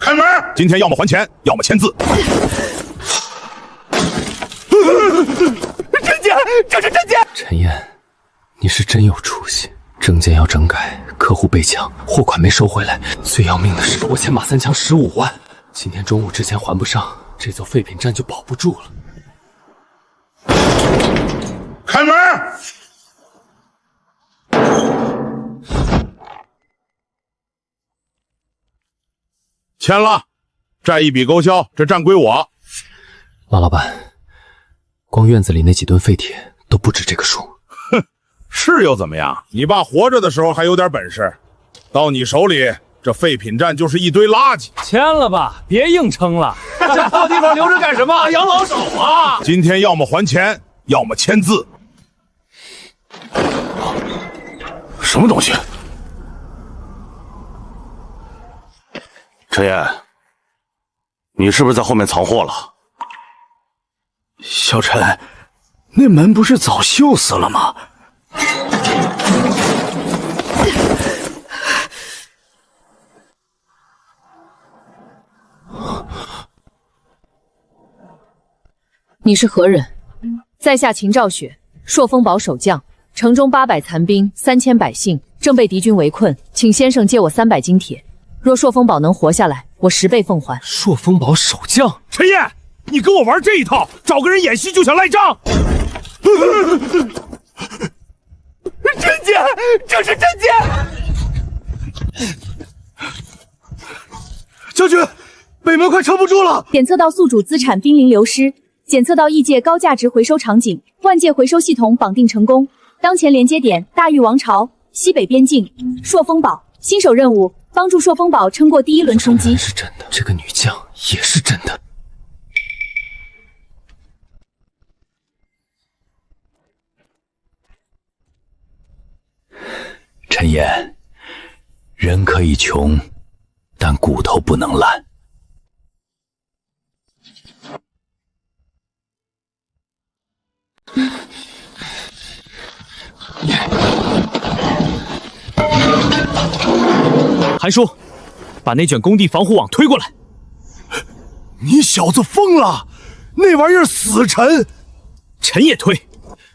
开门！今天要么还钱，要么签字。证件，这是证件。陈燕，你是真有出息。证件要整改，客户被抢，货款没收回来，最要命的是我欠马三强15万，今天中午之前还不上，这座废品站就保不住了。开门！签了，债一笔勾销，这站归我。马老板，光院子里那几吨废铁都不止这个数。哼，是又怎么样？你爸活着的时候还有点本事，到你手里，这废品站就是一堆垃圾。签了吧，别硬撑了。这破地方留着干什么？养老手啊！今天要么还钱，要么签字。什么东西？陈燕，你是不是在后面藏货了？小陈，那门不是早锈死了吗？你是何人？在下秦兆雪，朔风堡守将。城中800残兵，3000百姓，正被敌军围困，请先生借我300斤铁。若朔风堡能活下来，我10倍奉还。朔风堡守将，陈燕，你跟我玩这一套，找个人演戏就想赖账？证件，这是证件！将军，北门快撑不住了！检测到宿主资产濒临流失，检测到异界高价值回收场景，万界回收系统绑定成功。当前连接点大玉王朝西北边境朔风堡，新手任务帮助朔风堡撑过第一轮冲击。是真的，这个女将也是真的。陈岩，人可以穷，但骨头不能烂。韩叔，把那卷工地防护网推过来。你小子疯了！那玩意儿死沉。沉也推。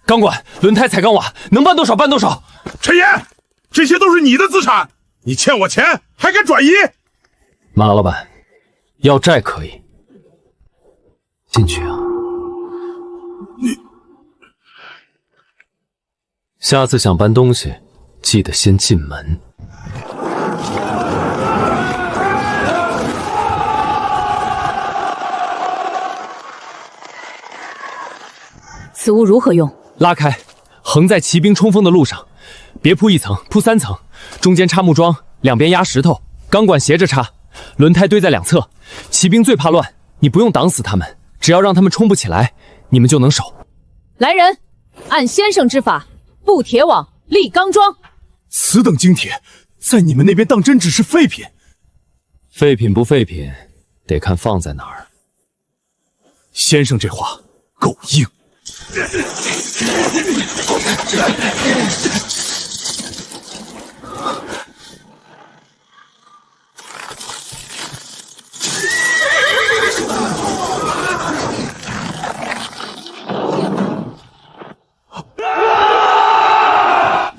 钢管、轮胎、彩钢瓦，能办多少办多少。陈岩，这些都是你的资产，你欠我钱还敢转移？马老板，要债可以，进去啊。你下次想搬东西，记得先进门。此物如何用？拉开，横在骑兵冲锋的路上，别铺1层，铺3层，中间插木桩，两边压石头，钢管斜着插，轮胎堆在两侧。骑兵最怕乱，你不用挡死他们，只要让他们冲不起来，你们就能守。来人，按先生之法，布铁网，立钢桩。此等精铁，在你们那边当真只是废品？废品不废品，得看放在哪儿。先生这话够硬。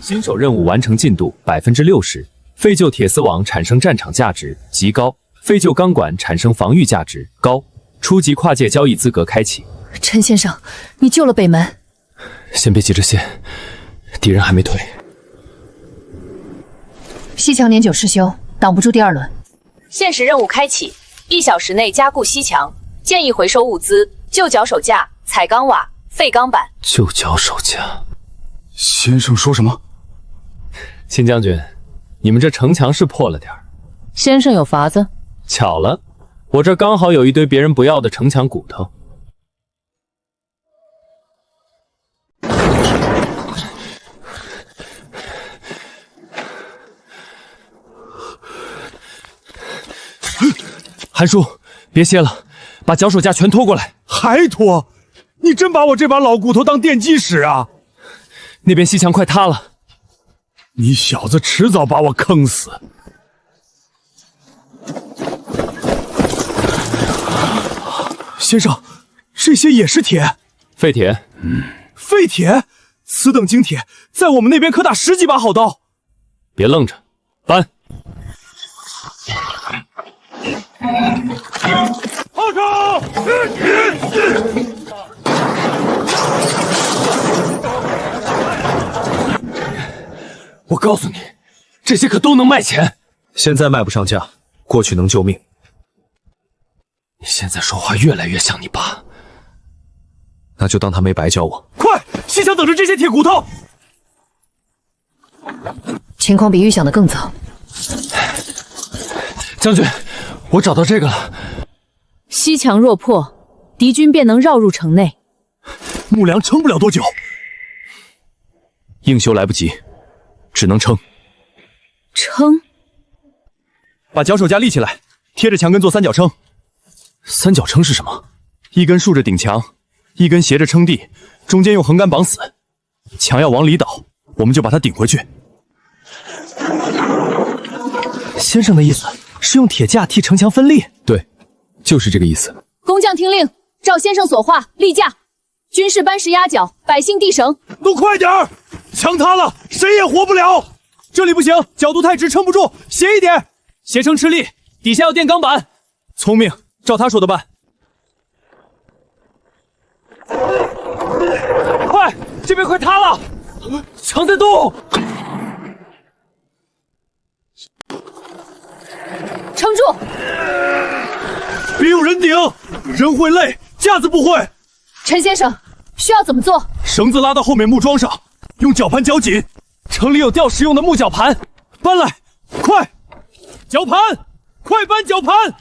新手任务完成进度60%，废旧铁丝网产生战场价值极高，废旧钢管产生防御价值高，初级跨界交易资格开启。陈先生，你救了北门。先别急着谢，敌人还没退。西墙年久失修，挡不住第2轮。限时任务开启，1小时内加固西墙，建议回收物资：旧脚手架、彩钢瓦、废钢板。旧脚手架。先生说什么？秦将军，你们这城墙是破了点儿。先生有法子。巧了，我这刚好有一堆别人不要的城墙骨头。韩叔，别歇了，把脚手架全拖过来。还拖？你真把我这把老骨头当电击使啊？那边西墙快塌了，你小子迟早把我坑死。先生，这些也是铁，废铁。废铁，此等精铁，在我们那边可打10几把好刀。别愣着，搬。炮手！我告诉你，这些可都能卖钱。现在卖不上价，过去能救命。你现在说话越来越像你爸。那就当他没白教我。快，西墙等着这些铁骨头。情况比预想的更糟。将军，我找到这个了。西墙若破，敌军便能绕入城内。木梁撑不了多久，硬修来不及，只能撑。撑？把脚手架立起来，贴着墙根做三角撑。三角撑是什么？一根竖着顶墙，一根斜着撑地，中间用横杆绑死。墙要往里倒，我们就把它顶回去。先生的意思是用铁架替城墙分立？对，就是这个意思。工匠听令，照先生所话立架，军士搬石压脚，百姓递绳。都快点儿！墙塌了，谁也活不了。这里不行，角度太直，撑不住，斜一点。斜撑吃力，底下要垫钢板。聪明，照他说的办。快，这边快塌了，墙在动。撑住！别有人顶，人会累，架子不会。陈先生，需要怎么做？绳子拉到后面木桩上，用绞盘绞紧。城里有吊石用的木绞盘，搬来，快！绞盘，快搬绞盘！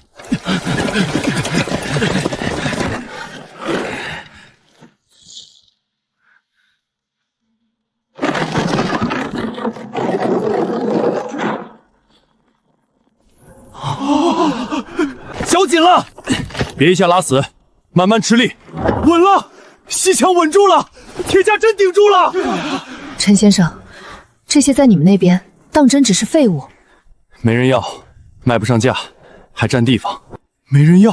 绞紧了，别一下拉死，慢慢吃力。稳了，西墙稳住了，铁架真顶住了。陈先生，这些在你们那边当真只是废物？没人要，卖不上价，还占地方。没人要，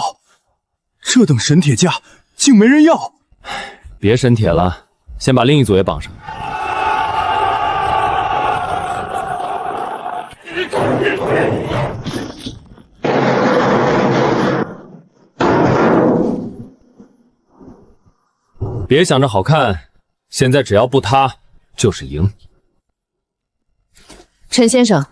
这等神铁架竟没人要。别神铁了，先把另一组也绑上。别想着好看，现在只要不塌就是赢。陈先生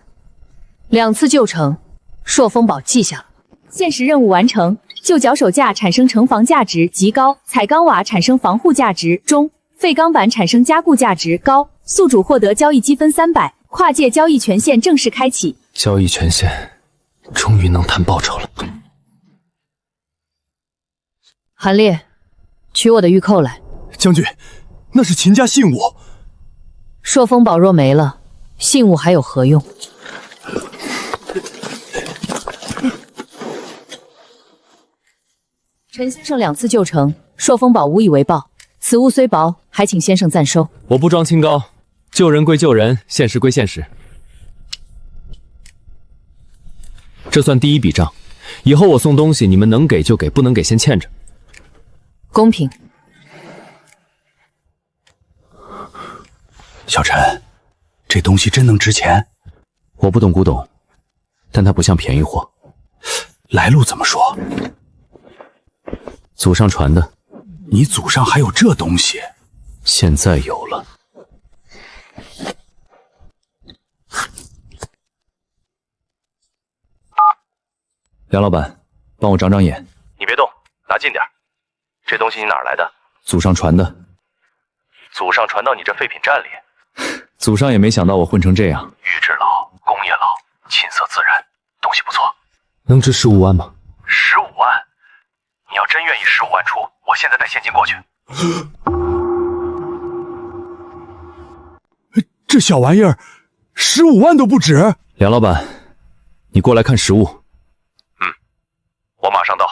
，2次救城，朔风堡记下了。现实任务完成，旧脚手架产生城防价值极高，彩钢瓦产生防护价值中，废钢板产生加固价值高。宿主获得交易积分300，跨界交易权限正式开启。交易权限，终于能谈报酬了。韩烈，取我的玉扣来。将军，那是秦家信物。朔风堡若没了，信物还有何用？陈先生2次救城，朔风堡无以为报。此物虽薄，还请先生暂收。我不装清高，救人归救人，现实归现实。这算第一笔账，以后我送东西，你们能给就给，不能给先欠着。公平。小陈，这东西真能值钱？我不懂古董，但它不像便宜货。来路怎么说？祖上传的。你祖上还有这东西？现在有了。梁老板，帮我长长眼。你别动，拿近点。这东西你哪儿来的？祖上传的。祖上传到你这废品站里。祖上也没想到我混成这样。玉质老，工业老，琴瑟自然，东西不错。能值15万吗？15万？你要真愿意15万出，我现在带现金过去。这小玩意儿15万都不止。梁老板，你过来看实物。我马上到。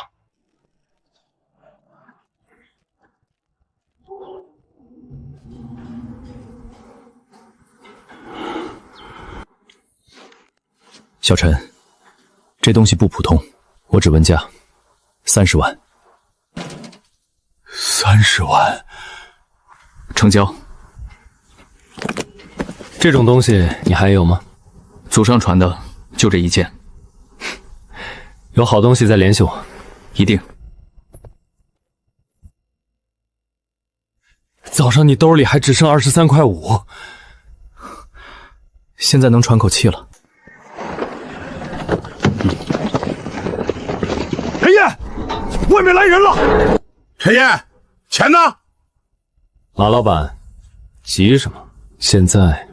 小陈，这东西不普通，我只问价30万。30万，成交。这种东西你还有吗？祖上传的就这一件。有好东西再联系我，一定。早上你兜里还只剩23.5块，现在能喘口气了。陈烨，外面来人了！陈烨，钱呢？马老板，急什么？现在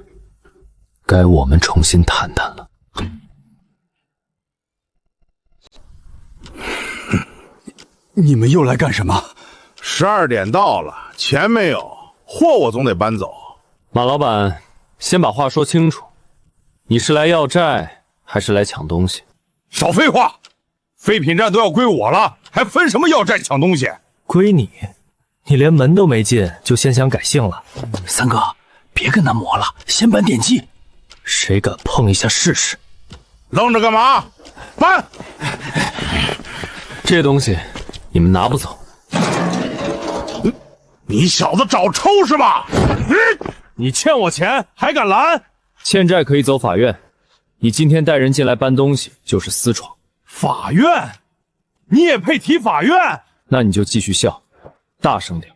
该我们重新谈谈了。你们又来干什么？12点到了，钱没有，货我总得搬走。马老板，先把话说清楚，你是来要债还是来抢东西？少废话！废品站都要归我了，还分什么要债抢东西？归你？你连门都没进，就先想改姓了？三哥，别跟他磨了，先搬电器。谁敢碰一下试试？愣着干嘛？搬！这东西你们拿不走。你小子找抽是吧？你欠我钱还敢拦？欠债可以走法院，你今天带人进来搬东西就是私闯。法院？你也配提法院？那你就继续笑，大声点。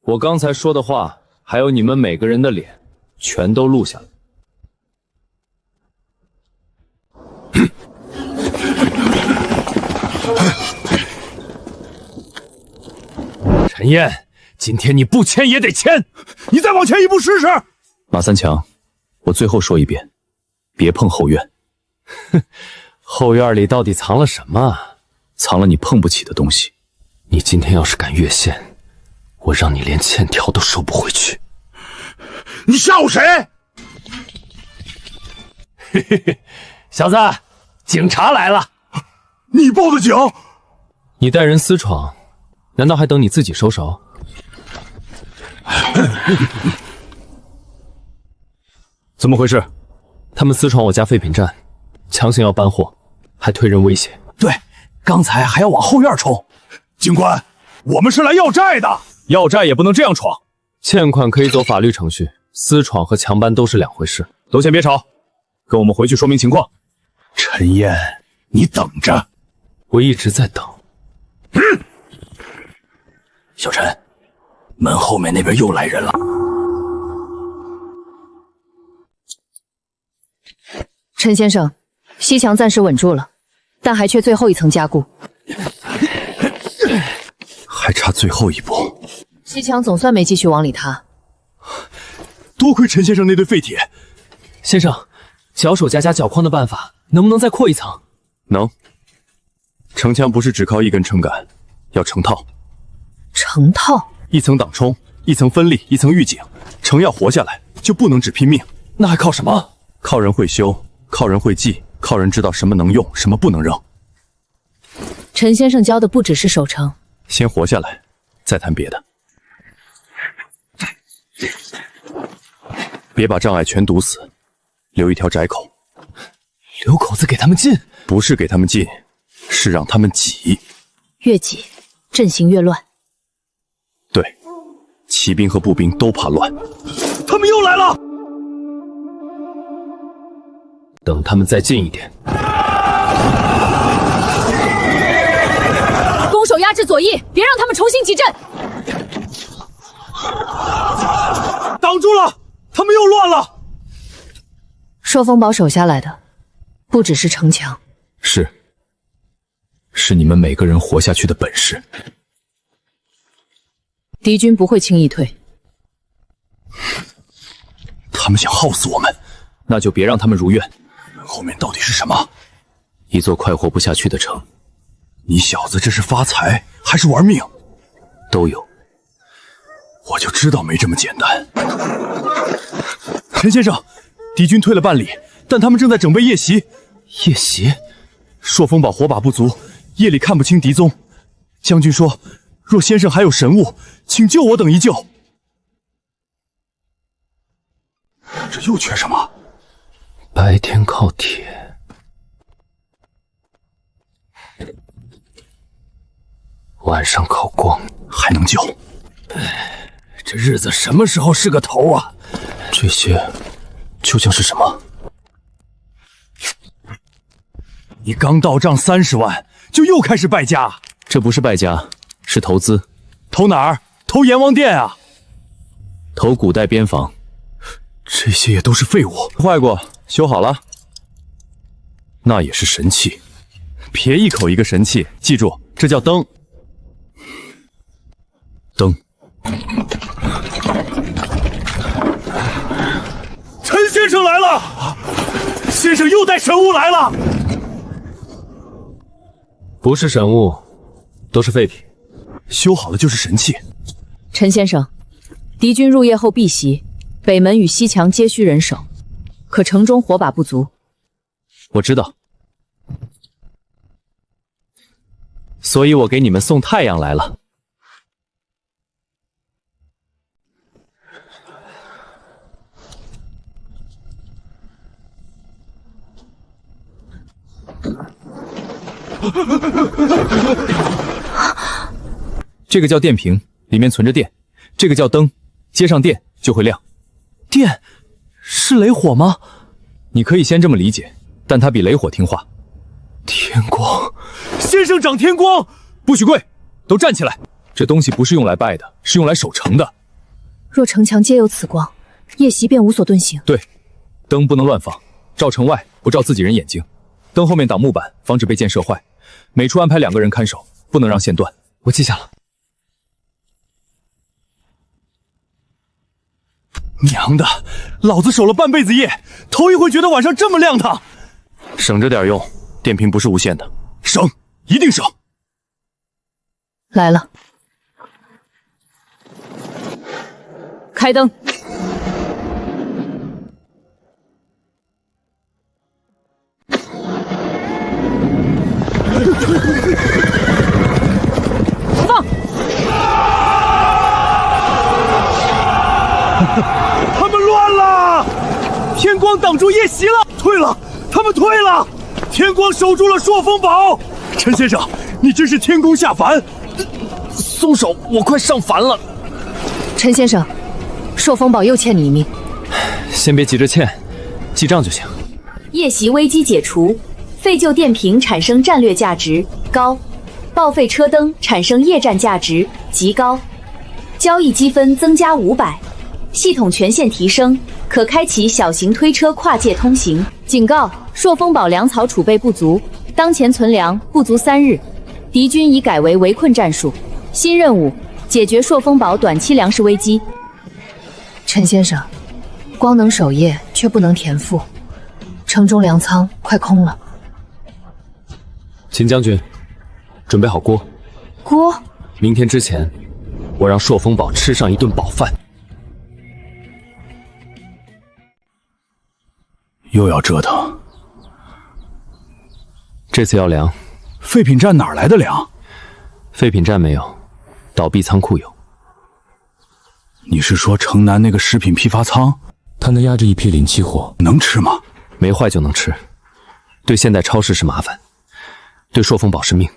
我刚才说的话，还有你们每个人的脸，全都录下来。陈燕，今天你不签也得签，你再往前一步试试。马三强，我最后说一遍，别碰后院。哼，后院里到底藏了什么？藏了你碰不起的东西。你今天要是敢越线，我让你连欠条都收不回去。你吓唬谁？嘿嘿嘿，小子，警察来了！你报的警？你带人私闯，难道还等你自己收手？怎么回事？他们私闯我家废品站，强行要搬货，还推人威胁。对，刚才还要往后院冲。警官，我们是来要债的，要债也不能这样闯。欠款可以走法律程序，私闯和强搬都是两回事。都先别吵，跟我们回去说明情况。陈燕，你等着。我一直在等。小陈，门后面那边又来人了。陈先生，西墙暂时稳住了，但还缺最后一层加固。还差最后一步。西墙总算没继续往里塌。多亏陈先生那堆废铁。先生，脚手加脚框的办法，能不能再扩一层？能。城墙不是只靠一根撑杆，要成套。成套？一层挡冲，一层分立，一层预警。城要活下来，就不能只拼命。那还靠什么？靠人会修，靠人会记，靠人知道什么能用，什么不能扔。陈先生教的不只是守城，先活下来，再谈别的。别把障碍全堵死，留一条窄口。留口子给他们进？不是给他们进，是让他们挤。越挤阵型越乱。对，骑兵和步兵都怕乱。他们又来了！等他们再近一点。攻守压制左翼，别让他们重新集阵。挡住了，他们又乱了。朔风堡守下来的不只是城墙，是你们每个人活下去的本事。敌军不会轻易退。他们想耗死我们，那就别让他们如愿。门后面到底是什么？一座快活不下去的城。你小子这是发财还是玩命？都有。我就知道没这么简单。陈先生，敌军退了半里，但他们正在整备夜袭。夜袭？朔风堡火把不足，夜里看不清敌踪。将军说，若先生还有神物，请救我等一救。这又缺什么？白天靠铁，晚上靠光。还还能救。这日子什么时候是个头啊？这些究竟是什么？你刚到账30万，就又开始败家？这不是败家，是投资。投哪儿？投阎王殿啊！投古代边防。这些也都是废物，坏过，修好了。那也是神器。别一口一个神器，记住，这叫灯。灯。陈先生来了！先生又带神物来了。不是神物，都是废品。修好了就是神器。陈先生，敌军入夜后必袭，北门与西墙皆需人手，可城中火把不足。我知道，所以我给你们送太阳来了。这个叫电瓶，里面存着电；这个叫灯，接上电就会亮。电是雷火吗？你可以先这么理解，但它比雷火听话。天光，先生长天光！不许跪，都站起来！这东西不是用来拜的，是用来守城的。若城墙皆有此光，夜袭便无所遁形。对，灯不能乱放，照城外，不照自己人眼睛。灯后面挡木板，防止被箭射坏。每处安排2个人看守，不能让线断。我记下了。娘的，老子守了半辈子夜，头一回觉得晚上这么亮堂。省着点用，电瓶不是无线的。省，一定省。来了，开灯。放！他们乱了！天光挡住夜袭了，退了，他们退了！天光守住了朔风堡。陈先生，你真是天公下凡！松手，我快上凡了。陈先生，朔风堡又欠你一命。先别急着欠，记账就行。夜袭危机解除，废旧电瓶产生战略价值高，报废车灯产生夜战价值极高，交易积分增加500，系统权限提升，可开启小型推车跨界通行。警告：朔风堡粮草储备不足，当前存粮不足3日，敌军已改为围困战术。新任务：解决朔风堡短期粮食危机。陈先生，光能守夜却不能填腹，城中粮仓快空了。秦将军，准备好锅。锅？明天之前，我让朔风堡吃上一顿饱饭。又要折腾。这次要粮。废品站哪来的粮？废品站没有，倒闭仓库有。你是说城南那个食品批发仓？他那压着一批临期货，能吃吗？没坏就能吃，对现代超市是麻烦，对朔风堡是命。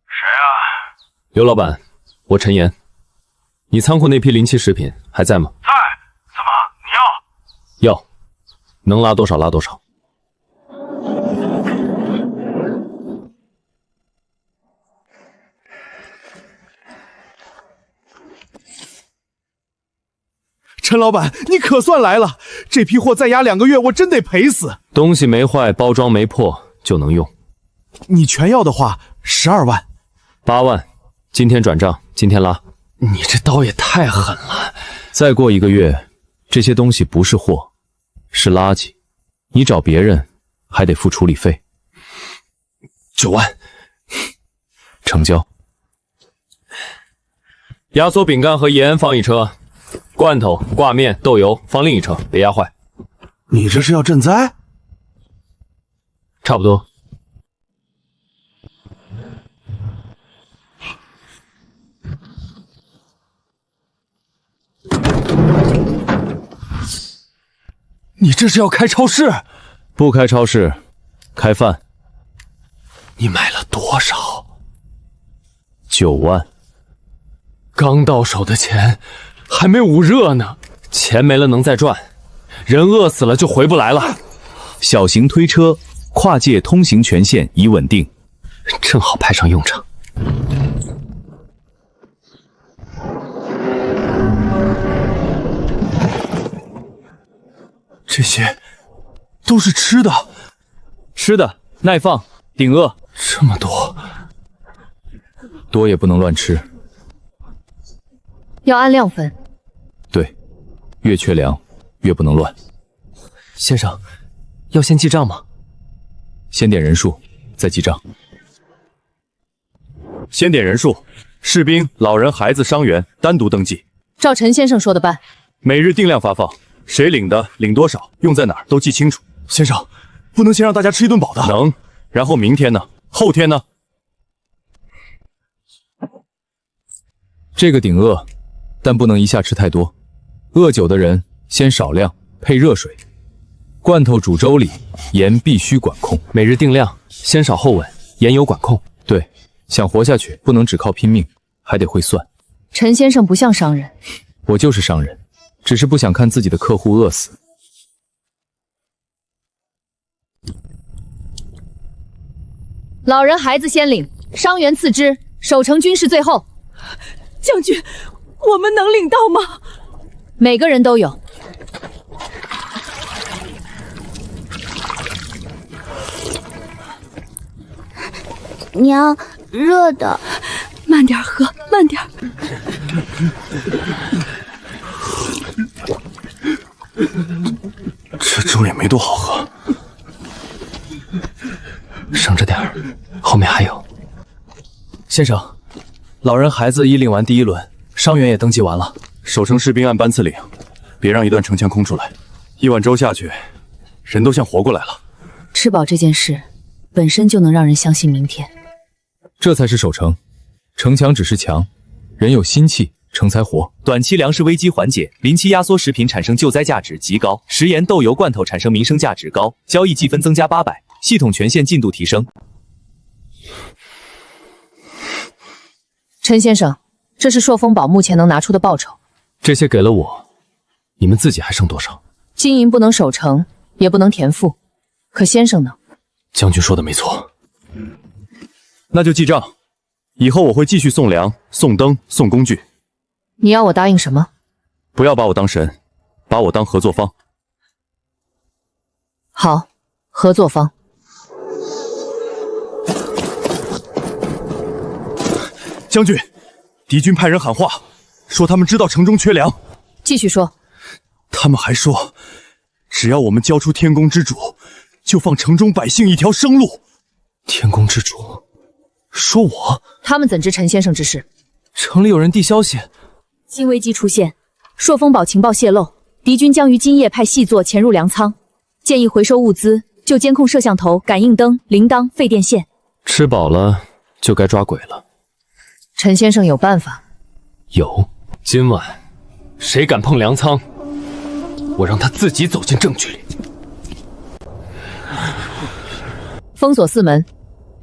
谁啊？刘老板，我陈岩。你仓库那批临期食品还在吗？在。怎么？你要，能拉多少拉多少。陈老板，你可算来了！这批货再压2个月，我真得赔死。东西没坏，包装没破就能用。你全要的话，12万、8万，今天转账，今天拉。你这刀也太狠了！再过1个月，这些东西不是货，是垃圾，你找别人还得付处理费。9万，成交。压缩饼干和盐放一车。罐头、挂面、豆油放另一车，别压坏。你这是要赈灾？差不多。你这是要开超市？不开超市，开饭。你买了多少？ 9万。刚到手的钱还没捂热呢，钱没了能再赚，人饿死了就回不来了。小型推车，跨界通行权限已稳定，正好派上用场。这些都是吃的，吃的耐放，顶饿。这么多，多也不能乱吃。要按量分。对，越缺粮越不能乱。先生，要先记账吗？先点人数，再记账。先点人数，士兵、老人、孩子、伤员单独登记。照陈先生说的办。每日定量发放，谁领的、领多少、用在哪儿都记清楚。先生，不能先让大家吃一顿饱的。能。然后明天呢？后天呢？这个顶饿，但不能一下吃太多。饿久的人先少量，配热水。罐头煮粥里，盐必须管控。每日定量，先少后稳，盐有管控。对，想活下去，不能只靠拼命，还得会算。陈先生不像商人。我就是商人，只是不想看自己的客户饿死。老人孩子先领，伤员次之，守城军士最后。将军，我们能领到吗？每个人都有。娘，热的，慢点喝，慢点。这粥也没多好喝。省着点儿，后面还有。先生，老人孩子已领完第1轮，伤员也登记完了。守城士兵按班次领，别让一段城墙空出来。1碗粥下去，人都像活过来了。吃饱这件事，本身就能让人相信明天。这才是守城，城墙只是墙，人有心气，城才活。短期粮食危机缓解，临期压缩食品产生救灾价值极高，食盐豆油罐头产生民生价值高，交易积分增加800，系统权限进度提升。陈先生，这是朔风堡目前能拿出的报酬。这些给了我，你们自己还剩多少？金银不能守城，也不能填赋，可先生呢？将军说的没错。那就记账，以后我会继续送粮、送灯、送工具。你要我答应什么？不要把我当神，把我当合作方。好，合作方。将军，敌军派人喊话，说他们知道城中缺粮。继续说。他们还说，只要我们交出天宫之主，就放城中百姓一条生路。天宫之主？说我？他们怎知陈先生之事？城里有人递消息，新危机出现，朔风堡情报泄露，敌军将于今夜派细作潜入粮仓，建议回收物资，就监控摄像头、感应灯、铃铛、废电线。吃饱了就该抓鬼了。陈先生有办法？有。今晚谁敢碰粮仓，我让他自己走进证据里。封锁4门，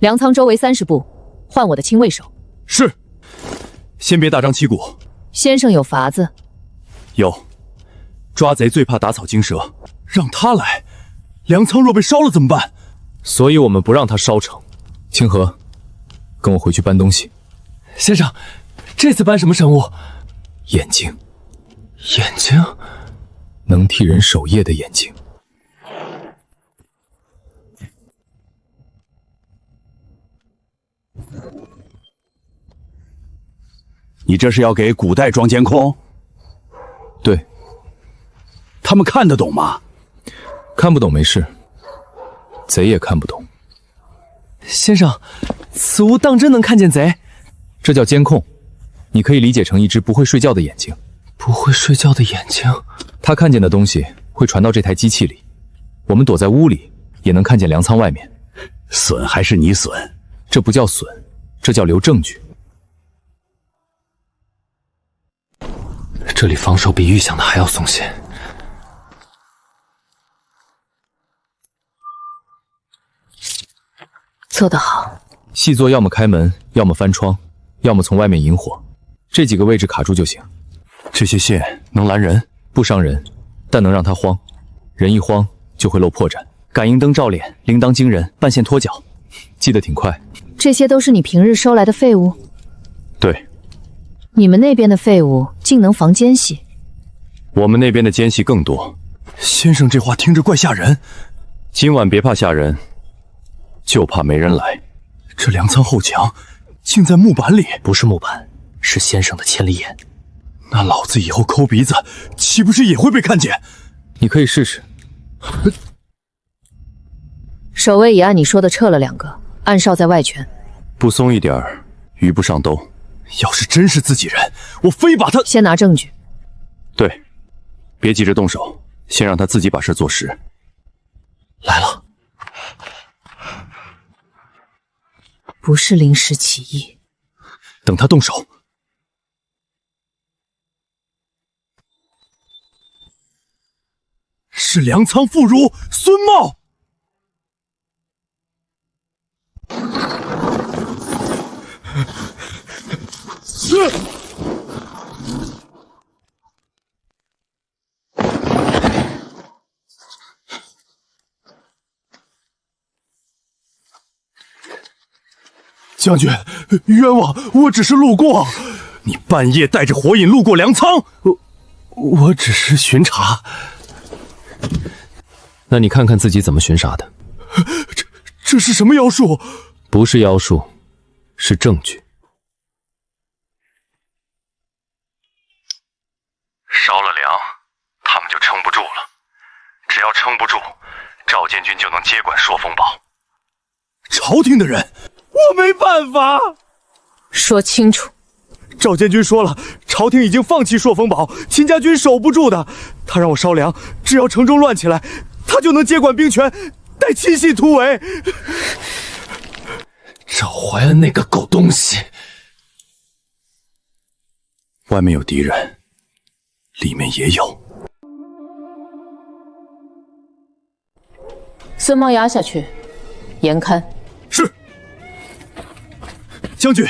粮仓周围30步，换我的亲卫手。是。先别大张旗鼓。先生有法子？有。抓贼最怕打草惊蛇，让他来。粮仓若被烧了怎么办？所以我们不让他烧城。清河，跟我回去搬东西。先生，这次搬什么神物？眼睛。眼睛？能替人守夜的眼睛。你这是要给古代装监控？对。他们看得懂吗？看不懂没事，贼也看不懂。先生，此物当真能看见贼？这叫监控，你可以理解成一只不会睡觉的眼睛。不会睡觉的眼睛？他看见的东西会传到这台机器里，我们躲在屋里也能看见粮仓外面。损还是你损？这不叫损，这叫留证据。这里防守比预想的还要松懈。做得好。细作要么开门，要么翻窗，要么从外面引火，这几个位置卡住就行。这些线能拦人，不伤人，但能让他慌。人一慌就会露破绽。感应灯照脸，铃铛惊人，半线脱脚，记得挺快。这些都是你平日收来的废物？对，你们那边的废物竟能防奸细？我们那边的奸细更多。先生这话听着怪吓人。今晚别怕吓人，就怕没人来。这粮仓后墙竟在木板里，不是木板，是先生的千里眼。那老子以后抠鼻子，岂不是也会被看见？你可以试试。守卫也按你说的撤了2个，暗哨在外圈。不松一点儿，鱼不上兜。要是真是自己人，我非把他……先拿证据。对，别急着动手，先让他自己把事做实。来了，不是临时起意。等他动手。是粮仓妇孺孙茂。将军，冤枉，我只是路过。你半夜带着火引路过粮仓，我只是巡查。那你看看自己怎么巡查的？这是什么妖术？不是妖术，是证据。烧了粮，他们就撑不住了。只要撑不住，赵监军就能接管朔风堡。朝廷的人，我没办法。说清楚。赵监军说了，朝廷已经放弃朔风堡，秦家军守不住的。他让我烧粮，只要城中乱起来，他就能接管兵权，带亲信突围。赵怀恩那个狗东西，外面有敌人，里面也有。孙茂压下去，严看。是。将军，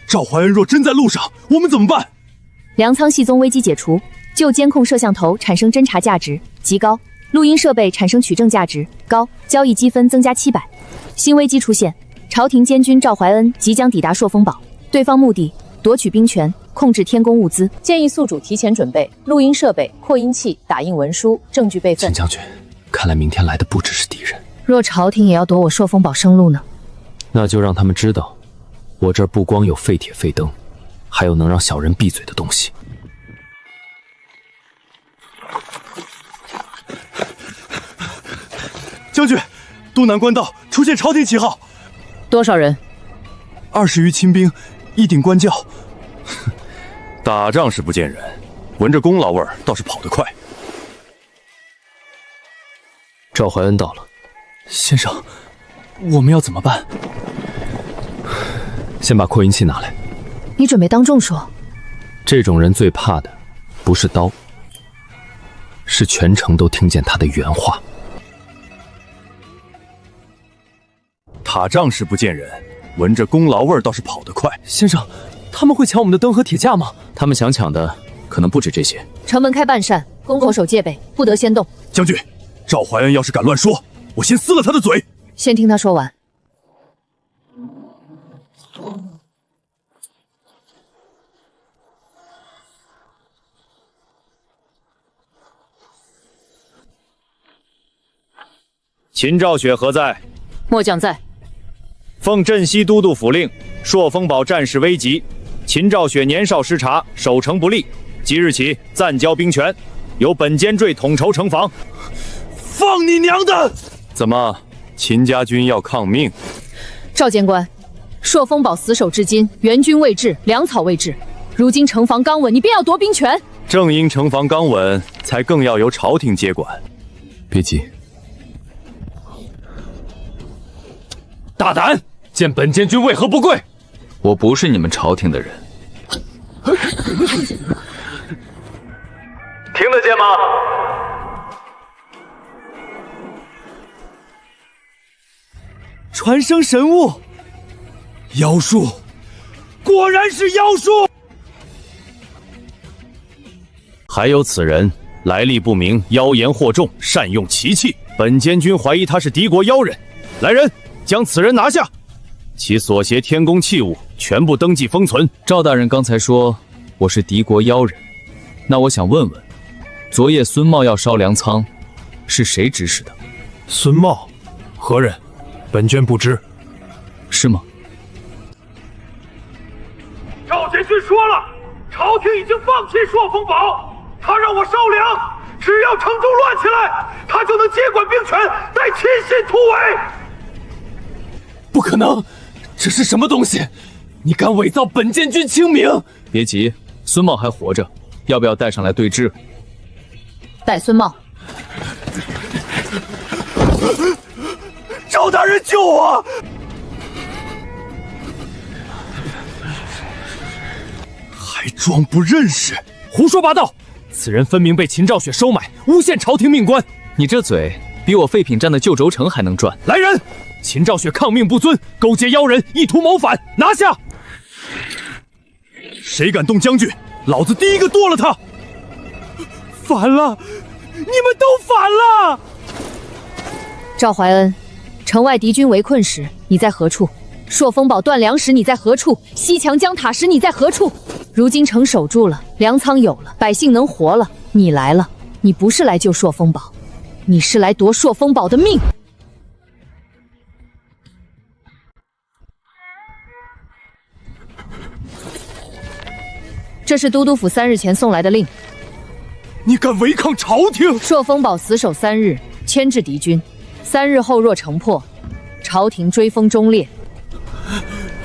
赵怀恩若真在路上，我们怎么办？粮仓系宗危机解除，旧监控摄像头产生侦查价值极高，录音设备产生取证价值高，交易积分增加700。新危机出现，朝廷监军赵怀恩即将抵达朔风堡，对方目的夺取兵权，控制天宫物资，建议宿主提前准备录音设备、扩音器、打印文书、证据备份。秦将军，看来明天来的不只是敌人。若朝廷也要夺我朔风堡生路呢？那就让他们知道，我这儿不光有废铁废灯，还有能让小人闭嘴的东西。将军，都南官道出现朝廷旗号。多少人？20余亲兵，1顶官教。打仗是不见人，闻着功劳味儿倒是跑得快。赵怀恩到了。先生，我们要怎么办？先把扩音器拿来。你准备当众说？这种人最怕的不是刀，是全城都听见他的原话。打仗是不见人，闻着功劳味儿倒是跑得快。先生，他们会抢我们的灯和铁架吗？他们想抢的可能不止这些。城门开半扇，宫口守戒备，不得先动。将军，赵怀恩要是敢乱说，我先撕了他的嘴。先听他说完。秦兆雪何在？末将在。奉镇西都督府令，朔风堡战事危急，秦兆雪年少失察，守城不力，即日起暂交兵权，由本监坠统筹城防。放你娘的！怎么，秦家军要抗命？赵监官，朔风堡死守至今，援军未至，粮草未至，如今城防刚稳，你便要夺兵权？正因城防刚稳，才更要由朝廷接管。别急。大胆！见本监军为何不跪？我不是你们朝廷的人。听得见吗？传声神物，妖术，果然是妖术。还有此人来历不明，妖言惑众，善用奇器。本监军怀疑他是敌国妖人。来人，将此人拿下，其所携天宫器物全部登记封存。赵大人刚才说我是敌国妖人，那我想问问，昨夜孙茂要烧粮仓，是谁指使的？孙茂，何人？本娟不知。是吗？赵监军说了，朝廷已经放弃朔风堡，他让我烧粮，只要城中乱起来，他就能接管兵权，再亲信突围。不可能，这是什么东西？你敢伪造本监军清名？别急，孙茂还活着，要不要带上来对质？带孙茂。赵大人救我！还装不认识？胡说八道！此人分明被秦兆雪收买，诬陷朝廷命官。你这嘴比我废品站的旧轴承还能转。来人！秦兆雪抗命不遵，勾结妖人，意图谋反，拿下！谁敢动将军，老子第一个剁了他！反了，你们都反了！赵怀恩，城外敌军围困时，你在何处？朔风堡断粮时，你在何处？西墙将塔时，你在何处？如今城守住了，粮仓有了，百姓能活了，你来了，你不是来救朔风堡，你是来夺朔风堡的命。这是都督府3日前送来的令。你敢违抗朝廷？朔风堡死守3日，牵制敌军。3日后若城破，朝廷追封忠烈。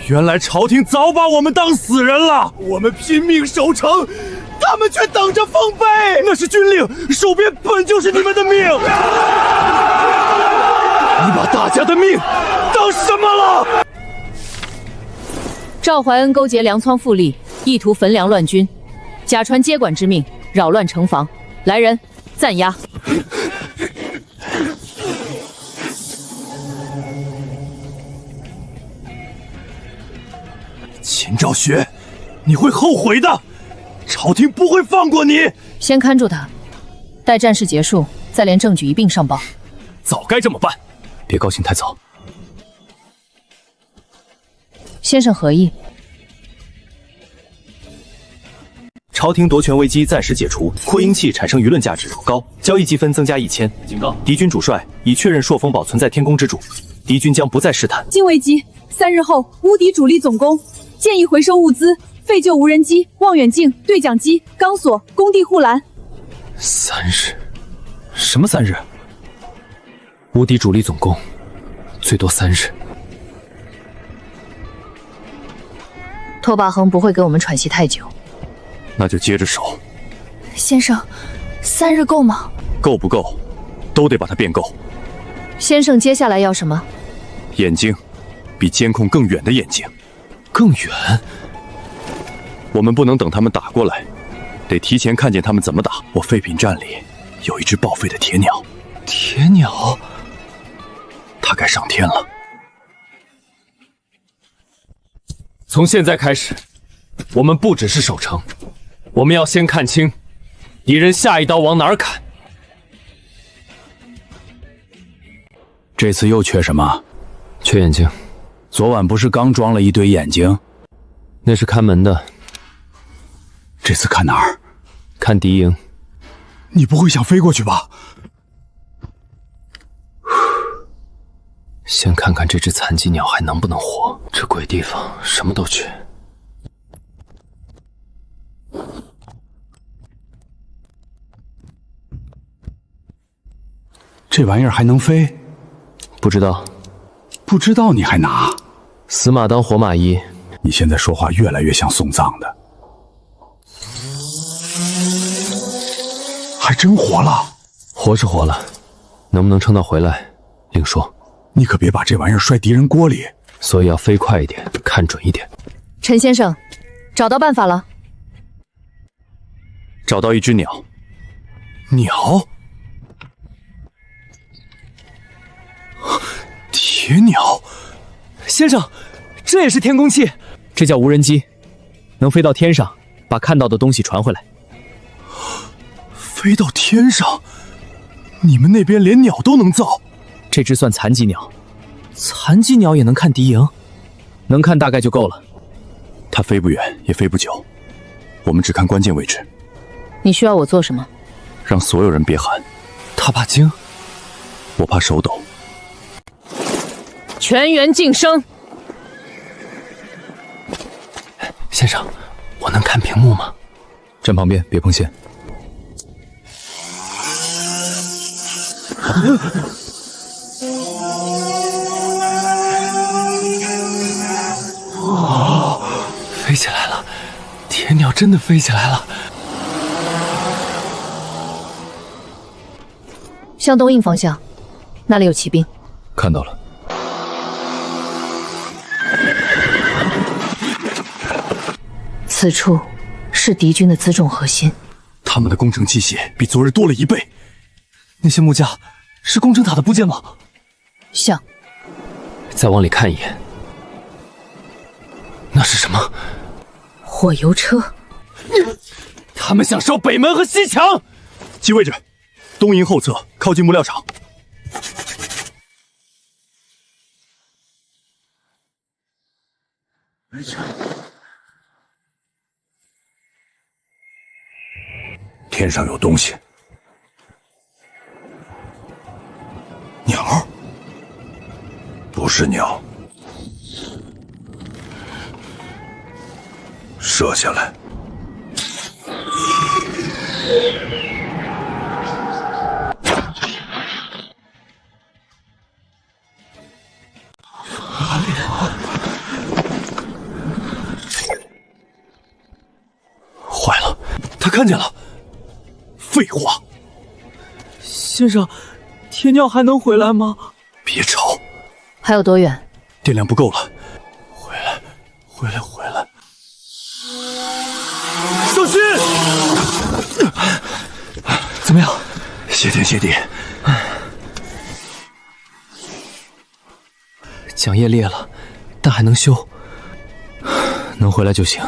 原来朝廷早把我们当死人了，我们拼命守城，他们却等着奉杯。那是军令，守边本就是你们的命。你把大家的命当什么了？赵怀恩勾结粮仓复吏，意图焚粮乱军，假传接管之命，扰乱城防。来人，暂押。秦兆雪，你会后悔的，朝廷不会放过你。先看住他，待战事结束，再连证据一并上报。早该这么办。别高兴太早。先生何意？朝廷夺权危机暂时解除，扩音器产生舆论价值高，交易积分增加1000。警告：敌军主帅已确认朔风堡存在天宫之主，敌军将不再试探。经危机，3日后乌敌主力总攻，建议回收物资，废旧无人机、望远镜、对讲机、钢索、工地护栏。3日？什么3日？无敌主力总攻，最多3日。拓跋恒不会给我们喘息太久。那就接着守。先生，3日够吗？够不够，都得把它变够。先生接下来要什么？眼睛，比监控更远的眼睛。更远？我们不能等他们打过来，得提前看见他们怎么打。我废品站里有一只报废的铁鸟。铁鸟？它该上天了。从现在开始，我们不只是守城，我们要先看清敌人下一刀往哪儿砍。这次又缺什么？缺眼睛。昨晚不是刚装了一堆眼睛？那是看门的。这次看哪儿？看敌营。你不会想飞过去吧？先看看这只残疾鸟还能不能活。这鬼地方什么都缺。这玩意儿还能飞？不知道。不知道你还拿？死马当活马医。你现在说话越来越像送葬的。还真活了。活是活了，能不能撑到回来另说。你可别把这玩意儿摔敌人锅里。所以要飞快一点，看准一点。陈先生，找到办法了。找到一只鸟。鸟？铁鸟？先生，这也是天宫器，这叫无人机，能飞到天上，把看到的东西传回来。飞到天上？你们那边连鸟都能造？这只算残疾鸟，残疾鸟也能看敌营，能看大概就够了。它飞不远，也飞不久，我们只看关键位置。你需要我做什么？让所有人别喊。他怕惊，我怕手抖。全员晋升。先生，我能看屏幕吗？站旁边，别碰线。哦，飞起来了！天鸟真的飞起来了！向东印方向，那里有骑兵。看到了。此处是敌军的辎重核心，他们的工程器械比昨日多了1倍。那些木架是工程塔的部件吗？像。再往里看一眼，那是什么？火油车。他们想烧北门和西墙。记位置，东营后侧，靠近木料厂。天上有东西。鸟？不是鸟。射下来。坏了，他看见了。废话。先生，天鸟还能回来吗？别吵。还有多远？电量不够了。回来。小心！怎么样？谢天谢地。桨叶裂了，但还能修。能回来就行。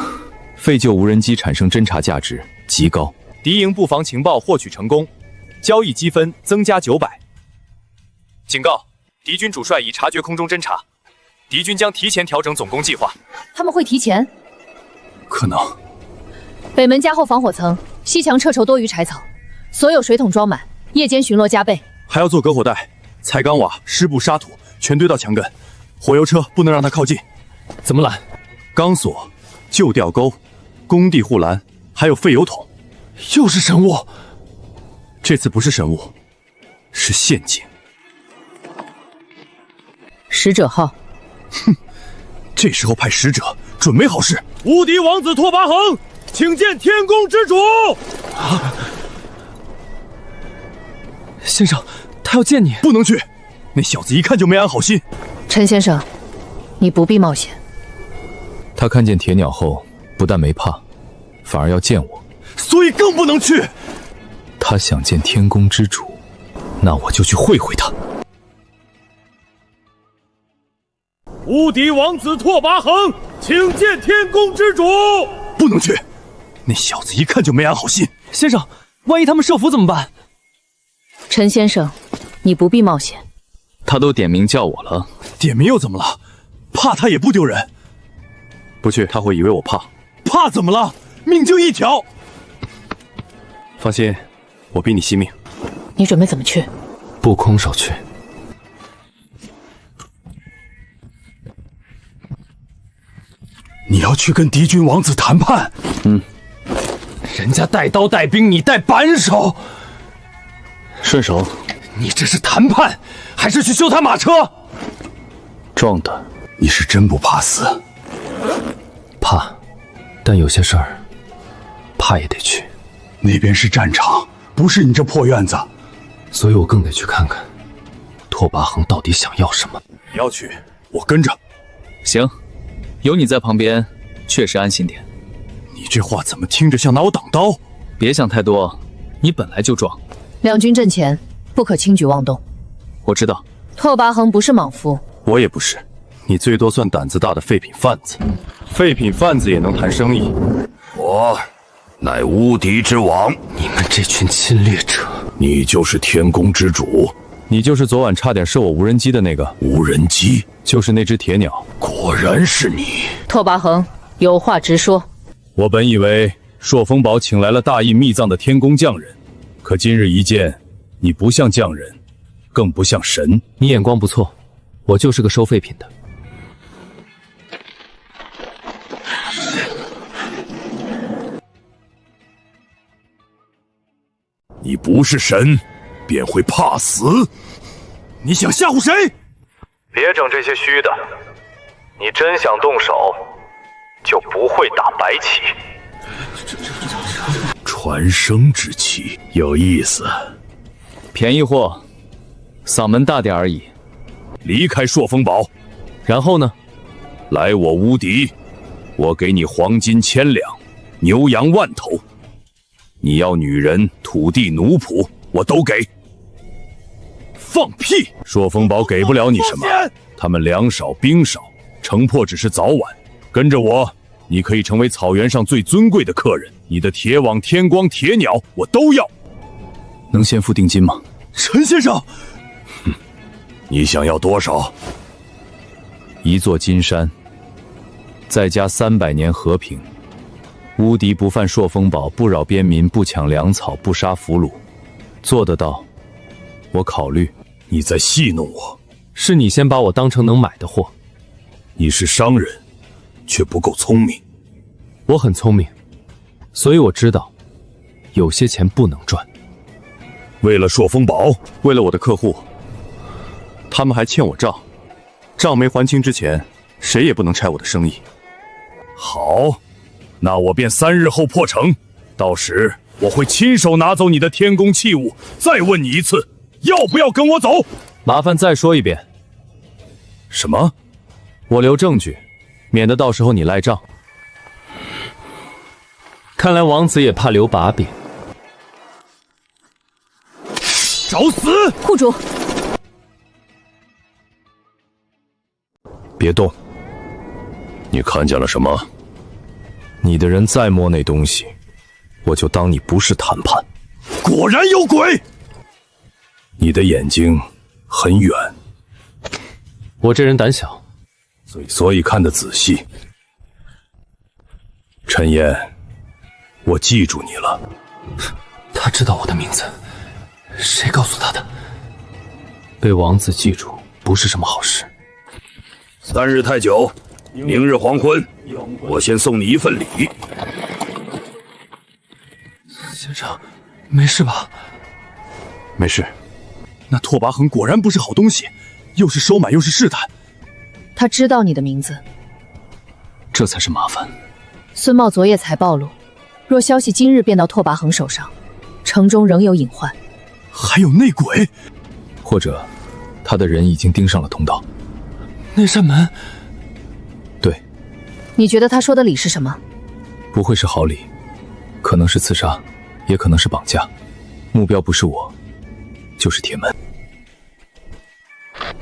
废旧无人机产生侦察价值极高。敌营布防情报获取成功，交易积分增加900。警告：敌军主帅已察觉空中侦察，敌军将提前调整总攻计划。他们会提前？可能。北门加厚防火层，西墙撤筹多余柴草，所有水桶装满，夜间巡逻加倍。还要做隔火带，彩钢瓦、湿布、沙土全堆到墙根。火油车不能让它靠近。怎么拦？钢索、旧吊钩、工地护栏，还有废油桶。又是神物。这次不是神物，是陷阱。使者号。哼，这时候派使者，准没好事。无敌王子拓跋恒，请见天宫之主。先生，他要见你。不能去，那小子一看就没安好心。陈先生，你不必冒险。他看见铁鸟后，不但没怕，反而要见我。所以更不能去。他想见天宫之主，那我就去会会他。无敌王子拓跋恒，请见天宫之主。不能去，那小子一看就没安好心。先生，万一他们设伏怎么办？陈先生，你不必冒险。他都点名叫我了，点名又怎么了？怕他也不丢人。不去，他会以为我怕。怕怎么了？命就一条。放心，我比你惜命。你准备怎么去？不空手去。你要去跟敌军王子谈判？人家带刀带兵，你带扳手。顺手。你这是谈判，还是去修他马车？撞的。你是真不怕死？怕，但有些事儿，怕也得去。那边是战场，不是你这破院子，所以我更得去看看，拓跋恒到底想要什么。你要去，我跟着。行，有你在旁边，确实安心点。你这话怎么听着像拿我挡刀？别想太多，你本来就壮。两军阵前，不可轻举妄动。我知道。拓跋恒不是莽夫，我也不是。你最多算胆子大的废品贩子，废品贩子也能谈生意。我乃无敌之王，你们这群侵略者！你就是天宫之主，你就是昨晚差点射我无人机的那个无人机，就是那只铁鸟。果然是你，拓跋恒，有话直说。我本以为朔风堡请来了大义密藏的天宫匠人，可今日一见，你不像匠人，更不像神。你眼光不错，我就是个收废品的。你不是神，便会怕死。你想吓唬谁？别整这些虚的，你真想动手，就不会打白起。传声之气有意思，便宜货，嗓门大点而已。离开朔风堡，然后呢？来我无敌，我给你黄金1000两，牛羊1万头。你要女人、土地、奴仆，我都给。放屁！朔风堡给不了你什么，他们粮少兵少，城破只是早晚。跟着我，你可以成为草原上最尊贵的客人。你的铁网、天光、铁鸟，我都要。能先付定金吗？陈先生，你想要多少？一座金山，再加300年和平。无敌不犯朔风堡，不扰边民，不抢粮草，不杀俘虏，做得到，我考虑。你在戏弄我？是你先把我当成能买的货。你是商人，却不够聪明。我很聪明，所以我知道，有些钱不能赚。为了朔风堡，为了我的客户，他们还欠我账，账没还清之前，谁也不能拆我的生意。好。那我便3日后破城，到时我会亲手拿走你的天宫器物。再问你一次，要不要跟我走？麻烦再说一遍。什么？我留证据，免得到时候你赖账。看来王子也怕留把柄。找死！护主，别动。你看见了什么？你的人再摸那东西，我就当你不是谈判。果然有鬼！你的眼睛很远，我这人胆小，所以看得仔细。陈烟，我记住你了。他知道我的名字，谁告诉他的？被王子记住不是什么好事。 3日太久，明日黄昏，我先送你一份礼。先生，没事吧？没事。那拓跋恒果然不是好东西，又是收买又是试探。他知道你的名字，这才是麻烦。孙茂昨夜才暴露，若消息今日便到拓跋恒手上，城中仍有隐患。还有内鬼，或者他的人已经盯上了通道。 那扇门，对，你觉得他说的理是什么？不会是好礼，可能是刺杀，也可能是绑架，目标不是我，就是铁门。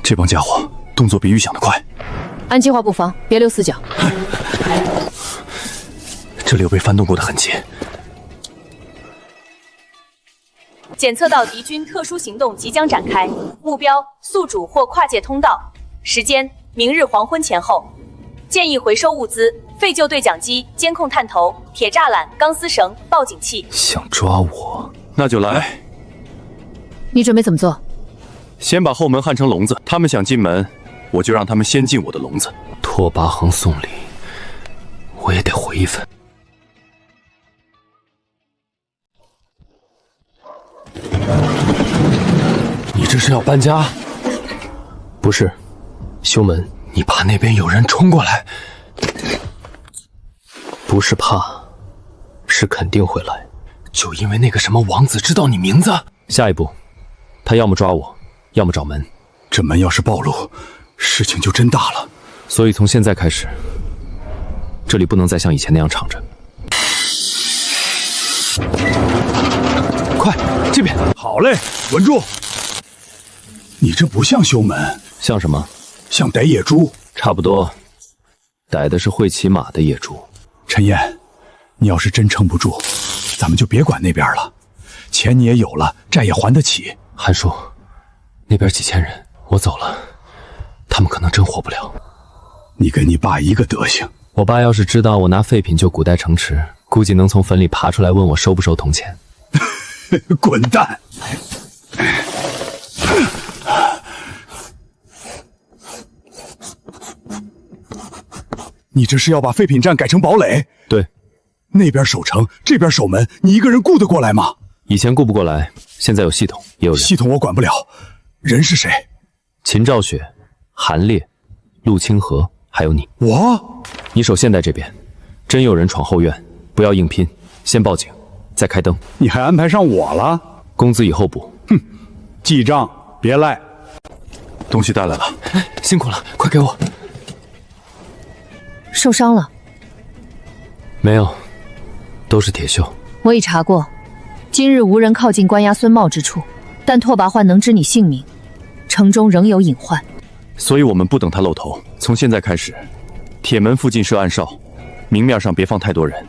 这帮家伙动作比预想的快，按计划布防，别留死角。这里有被翻动过的痕迹。检测到敌军特殊行动即将展开，目标宿主或跨界通道，时间。 明日黄昏前后，建议回收物资、废旧对讲机、监控探头、铁栅栏、钢丝绳、报警器。想抓我，那就来。你准备怎么做？先把后门焊成笼子，他们想进门，我就让他们先进我的笼子。拓跋恒送礼，我也得回一份。你这是要搬家？不是。 修门，你怕那边有人冲过来？不是怕，是肯定会来。就因为那个什么王子知道你名字？下一步，他要么抓我，要么找门。这门要是暴露，事情就真大了。所以从现在开始，这里不能再像以前那样敞着。快，这边！好嘞，稳住！你这不像修门，像什么？ 像逮野猪，差不多，逮的是会骑马的野猪。陈燕，你要是真撑不住，咱们就别管那边了，钱你也有了，债也还得起。韩叔，那边几千人，我走了，他们可能真活不了。你跟你爸一个德行。我爸要是知道我拿废品救古代城池，估计能从坟里爬出来问我收不收铜钱。滚蛋！你这是要把废品站改成堡垒？对，那边守城，这边守门，你一个人顾得过来吗？以前顾不过来，现在有系统，也有人。系统我管不了，人是谁？秦兆雪、韩烈、陆清河，还有你。我？你守现代这边，真有人闯后院，不要硬拼，先报警，再开灯。你还安排上我了？工资以后补。哼，记账别赖。东西带来了，辛苦了，快给我。受伤了？没有，都是铁锈。我已查过，今日无人靠近关押孙茂之处，但拓跋焕能知你姓名，城中仍有隐患，所以我们不等他露头，从现在开始，铁门附近设暗哨，明面上别放太多人，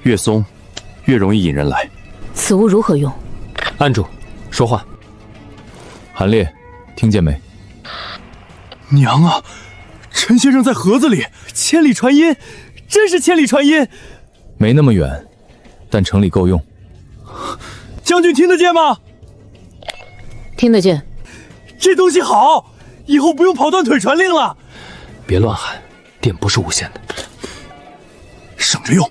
越松越容易引人来。此物如何用？按住，说话。韩烈，听见没？娘啊！陈先生在盒子里，千里传音，真是千里传音。没那么远，但城里够用。将军听得见吗？听得见。这东西好，以后不用跑断腿传令了。别乱喊，电不是无线的，省着用。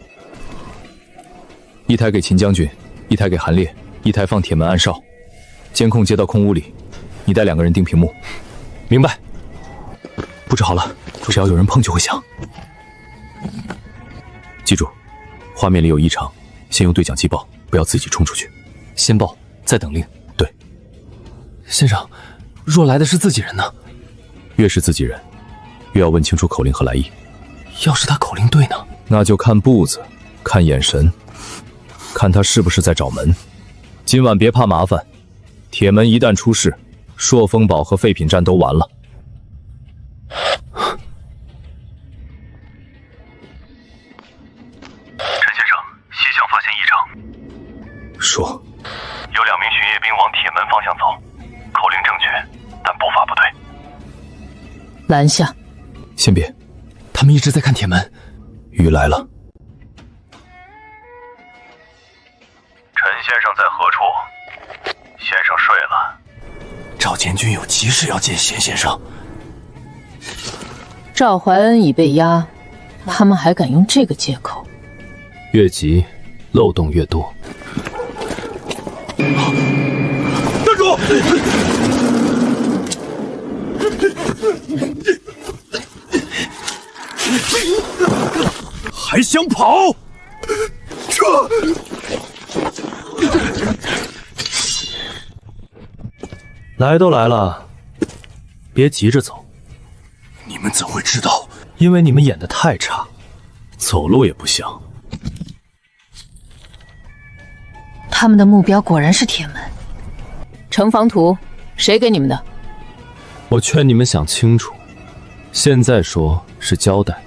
一台给秦将军，一台给韩烈，一台放铁门暗哨，监控接到空屋里，你带2个人盯屏幕。明白。布置好了，只要有人碰就会响。记住，画面里有异常，先用对讲机报，不要自己冲出去。先报，再等令。对。先生，若来的是自己人呢？越是自己人，越要问清楚口令和来意。要是他口令对呢？那就看步子，看眼神，看他是不是在找门。今晚别怕麻烦，铁门一旦出事，朔风堡和废品站都完了。陈先生，西厢发现异常。说。有2名巡夜兵往铁门方向走，口令正确，但步伐不对。拦下。先别，他们一直在看铁门。雨来了。陈先生在何处？先生睡了。赵监军有急事要见贤先生。赵怀恩已被押，他们还敢用这个借口？越急，漏洞越多。站住！还想跑？撤！来都来了，别急着走。你们怎会知道？因为你们演得太差，走路也不像。他们的目标果然是铁门。城防图，谁给你们的？我劝你们想清楚，现在说是交代，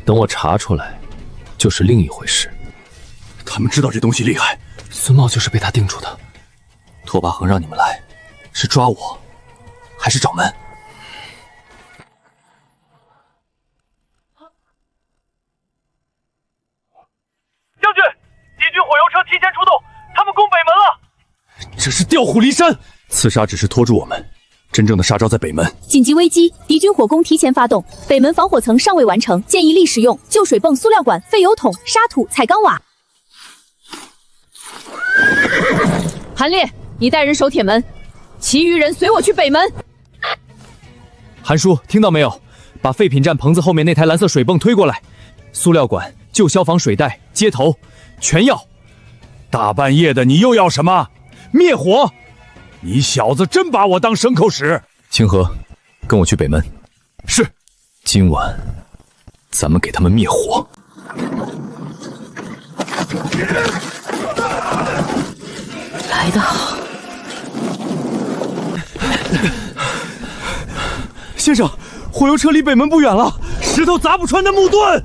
等我查出来，就是另一回事。他们知道这东西厉害，孙茂就是被他定住的。拓跋恒让你们来，是抓我，还是找门？将军，敌军火油车提前出动，他们攻北门了。这是调虎离山。刺杀只是拖住我们，真正的杀招在北门。紧急危机，敌军火攻提前发动，北门防火层尚未完成，建议立使用旧水泵、塑料管、废油桶、沙土、彩钢瓦。韩烈，你带人守铁门，其余人随我去北门。韩叔，听到没有？把废品站棚子后面那台蓝色水泵推过来，塑料管、旧消防水袋、接头，全要。大半夜的，你又要什么？灭火！你小子真把我当牲口使！清河，跟我去北门。是。今晚，咱们给他们灭火。来得好。先生，火油车离北门不远了，石头砸不穿的木盾。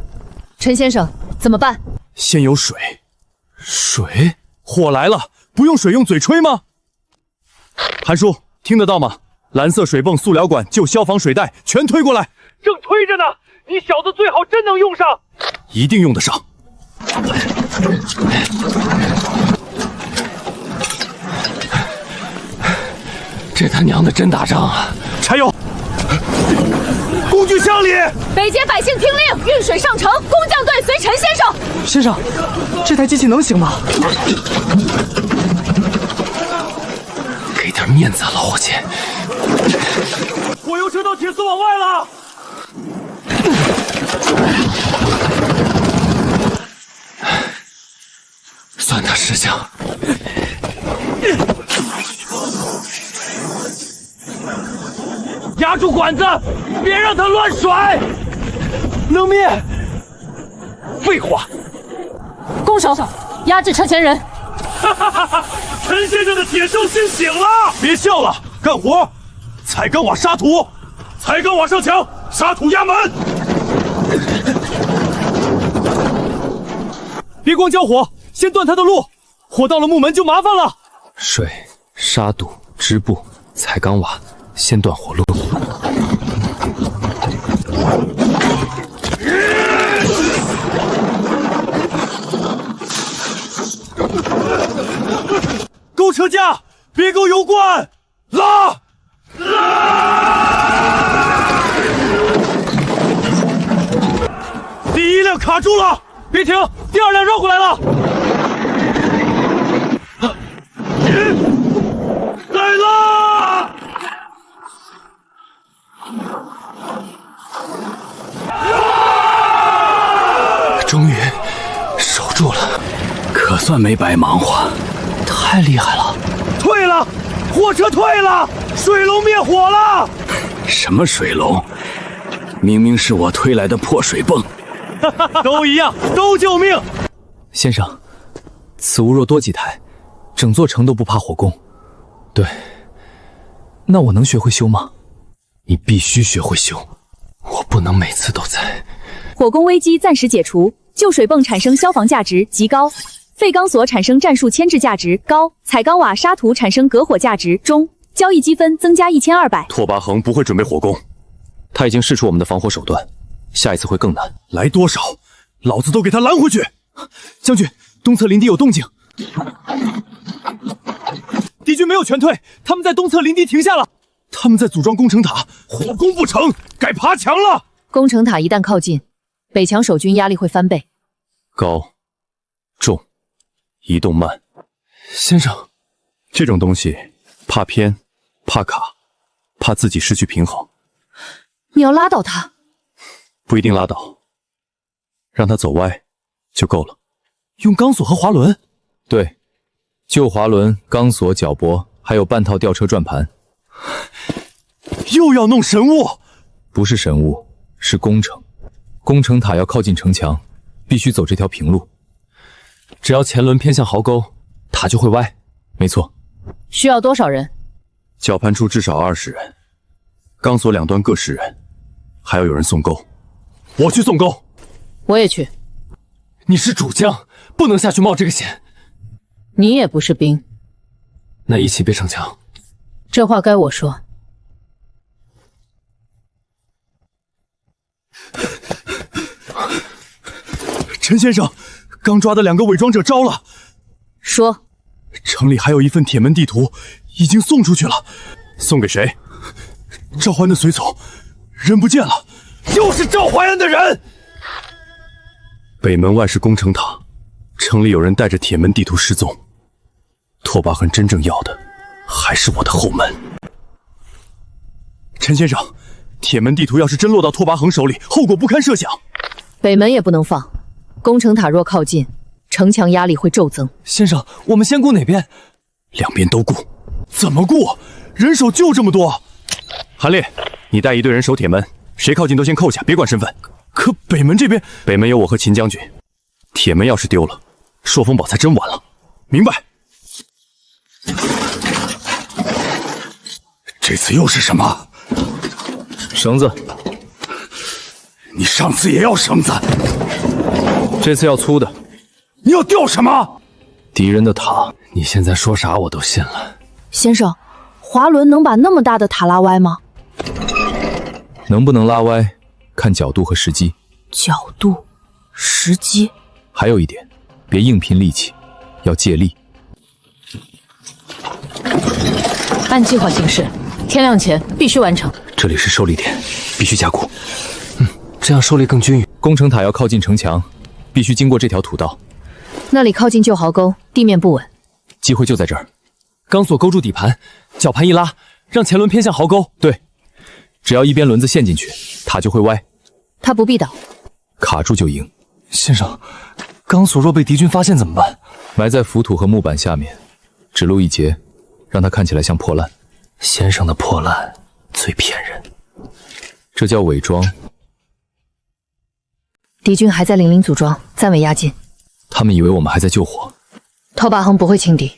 陈先生，怎么办？先有水，水，火来了，不用水用嘴吹吗？韩叔，听得到吗？蓝色水泵、塑料管、旧消防水带全推过来。正推着呢，你小子最好真能用上。一定用得上。这他娘的真打仗啊！柴油，工具箱里。北街百姓听令，运水上城，工匠队随陈先生。先生，这台机器能行吗？给点面子啊，老伙计！火油车到铁丝网外了。算他识相。压住管子，别让它乱甩。能灭。废话。弓手，压制车前人。哈哈哈哈！陈先生的铁兽心醒了。别笑了，干活！彩钢瓦沙土，彩钢瓦上墙，沙土压门。别光交火，先断他的路。火到了木门就麻烦了。水、沙土、织布、彩钢瓦，先断火路。勾车架，别勾油罐，拉！第一辆卡住了，别停，第二辆绕过来了。来啦！终于守住了，可算没白忙活。太厉害了！退了，货车退了，水龙灭火了。什么水龙？明明是我推来的破水泵。都一样，都救命。先生，此物若多几台，整座城都不怕火攻。对，那我能学会修吗？你必须学会修，我不能每次都在。火攻危机暂时解除，旧水泵产生消防价值极高，废钢索产生战术牵制价值高，彩钢瓦沙土产生隔火价值中，交易积分增加1200。拓跋恒不会准备火攻，他已经试出我们的防火手段，下一次会更难。来多少，老子都给他拦回去。将军，东侧林地有动静。敌军没有全退，他们在东侧林地停下了。他们在组装工程塔，火攻不成，该爬墙了。工程塔一旦靠近，北墙守军压力会翻倍。高、重、移动慢。先生，这种东西怕偏、怕卡、怕自己失去平衡。你要拉倒他？不一定拉倒，让他走歪就够了。用钢索和滑轮？对，旧滑轮、钢索、脚脖，还有半套吊车转盘。又要弄神物？不是神物，是工程。工程塔要靠近城墙，必须走这条平路。只要前轮偏向壕沟，塔就会歪。没错。需要多少人？绞盘处至少20人，钢索两端各10人，还要有人送钩。我去送钩。我也去。你是主将，不能下去冒这个险。你也不是兵。那一起别逞强。这话该我说。陈先生，刚抓的2个伪装者招了。说。城里还有一份铁门地图，已经送出去了。送给谁？赵怀恩的随从，人不见了。就是赵怀恩的人。北门外是工程塔，城里有人带着铁门地图失踪。拓跋恒真正要的还是我的后门。陈先生，铁门地图要是真落到拓跋恒手里，后果不堪设想。北门也不能放，工程塔若靠近，城墙压力会骤增。先生，我们先顾哪边？两边都顾。怎么顾？人手就这么多。韩烈，你带一队人守铁门，谁靠近都先扣下，别管身份。可北门这边，北门有我和秦将军，铁门要是丢了，朔风堡才真完了。明白。这次又是什么？绳子，你上次也要绳子，这次要粗的。你要吊什么？敌人的塔。你现在说啥我都信了。先生，滑轮能把那么大的塔拉歪吗？能不能拉歪，看角度和时机。角度、时机。还有一点，别硬拼力气，要借力。按计划行事，天亮前必须完成。这里是受力点，必须加固。这样受力更均匀。工程塔要靠近城墙，必须经过这条土道。那里靠近旧壕沟，地面不稳。机会就在这儿。钢索勾住底盘，绞盘一拉，让前轮偏向壕沟。对，只要一边轮子陷进去，塔就会歪。它不必倒，卡住就赢。先生，钢索若被敌军发现怎么办？埋在浮土和木板下面，只露一截，让它看起来像破烂。先生的破烂最骗人，这叫伪装。敌军还在零零组装，暂未压境。他们以为我们还在救火。透把横不会轻敌。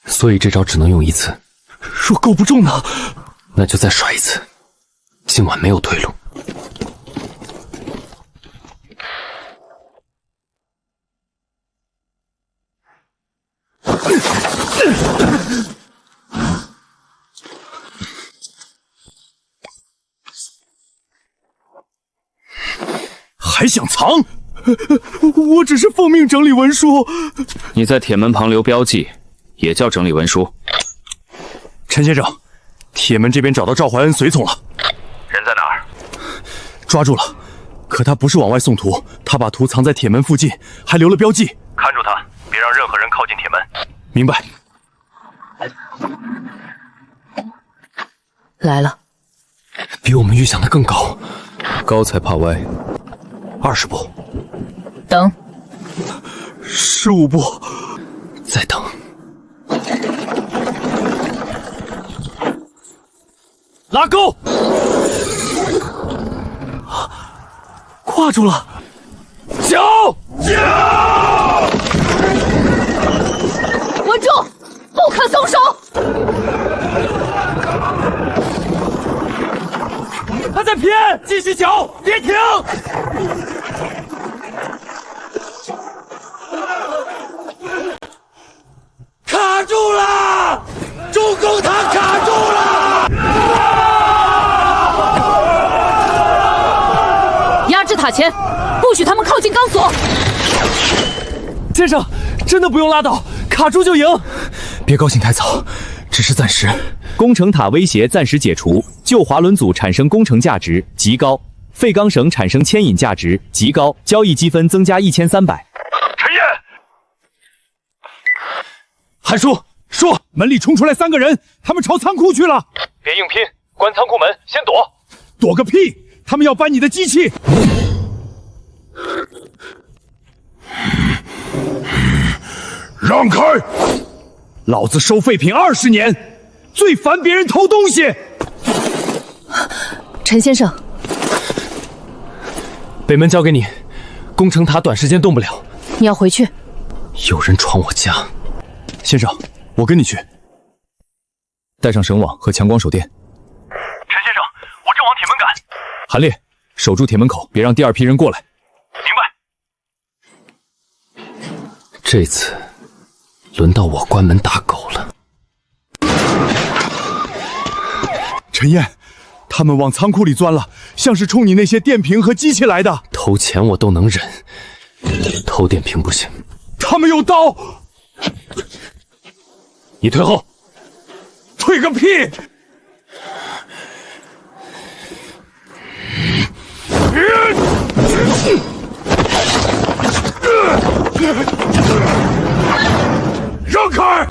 所以这招只能用一次。若够不中呢？那就再甩一次。今晚没有退路。还想藏？我只是奉命整理文书。你在铁门旁留标记，也叫整理文书。陈先生，铁门这边找到赵怀恩随从了。人在哪儿？抓住了，可他不是往外送图，他把图藏在铁门附近，还留了标记。看住他，别让任何人靠近铁门。明白。来了，比我们预想的更高。高才怕歪。20步。等。 15步。再等。拉钩。挂住了。脚。稳住，不可松手。他在偏，继续搅，别停。卡住了，中共塔卡住了。压制塔前，不许他们靠近钢索。先生，真的不用拉倒，卡住就赢。别高兴太早，只是暂时。工程塔威胁暂时解除，旧滑轮组产生工程价值极高，废钢绳产生牵引价值极高，交易积分增加1300。陈烨，韩叔说门里冲出来3个人，他们朝仓库去了。别硬拼，关仓库门，先躲。躲个屁！他们要搬你的机器。让开！老子收废品20年，最烦别人偷东西。陈先生，北门交给你，工程塔短时间动不了。你要回去。有人闯我家。先生，我跟你去。带上绳网和强光手电。陈先生，我正往铁门赶。韩烈，守住铁门口，别让第2批人过来。明白。这次轮到我关门打狗了。陈燕，他们往仓库里钻了，像是冲你那些电瓶和机器来的。偷钱我都能忍，偷电瓶不行。他们有刀。你退后。退个屁！让开！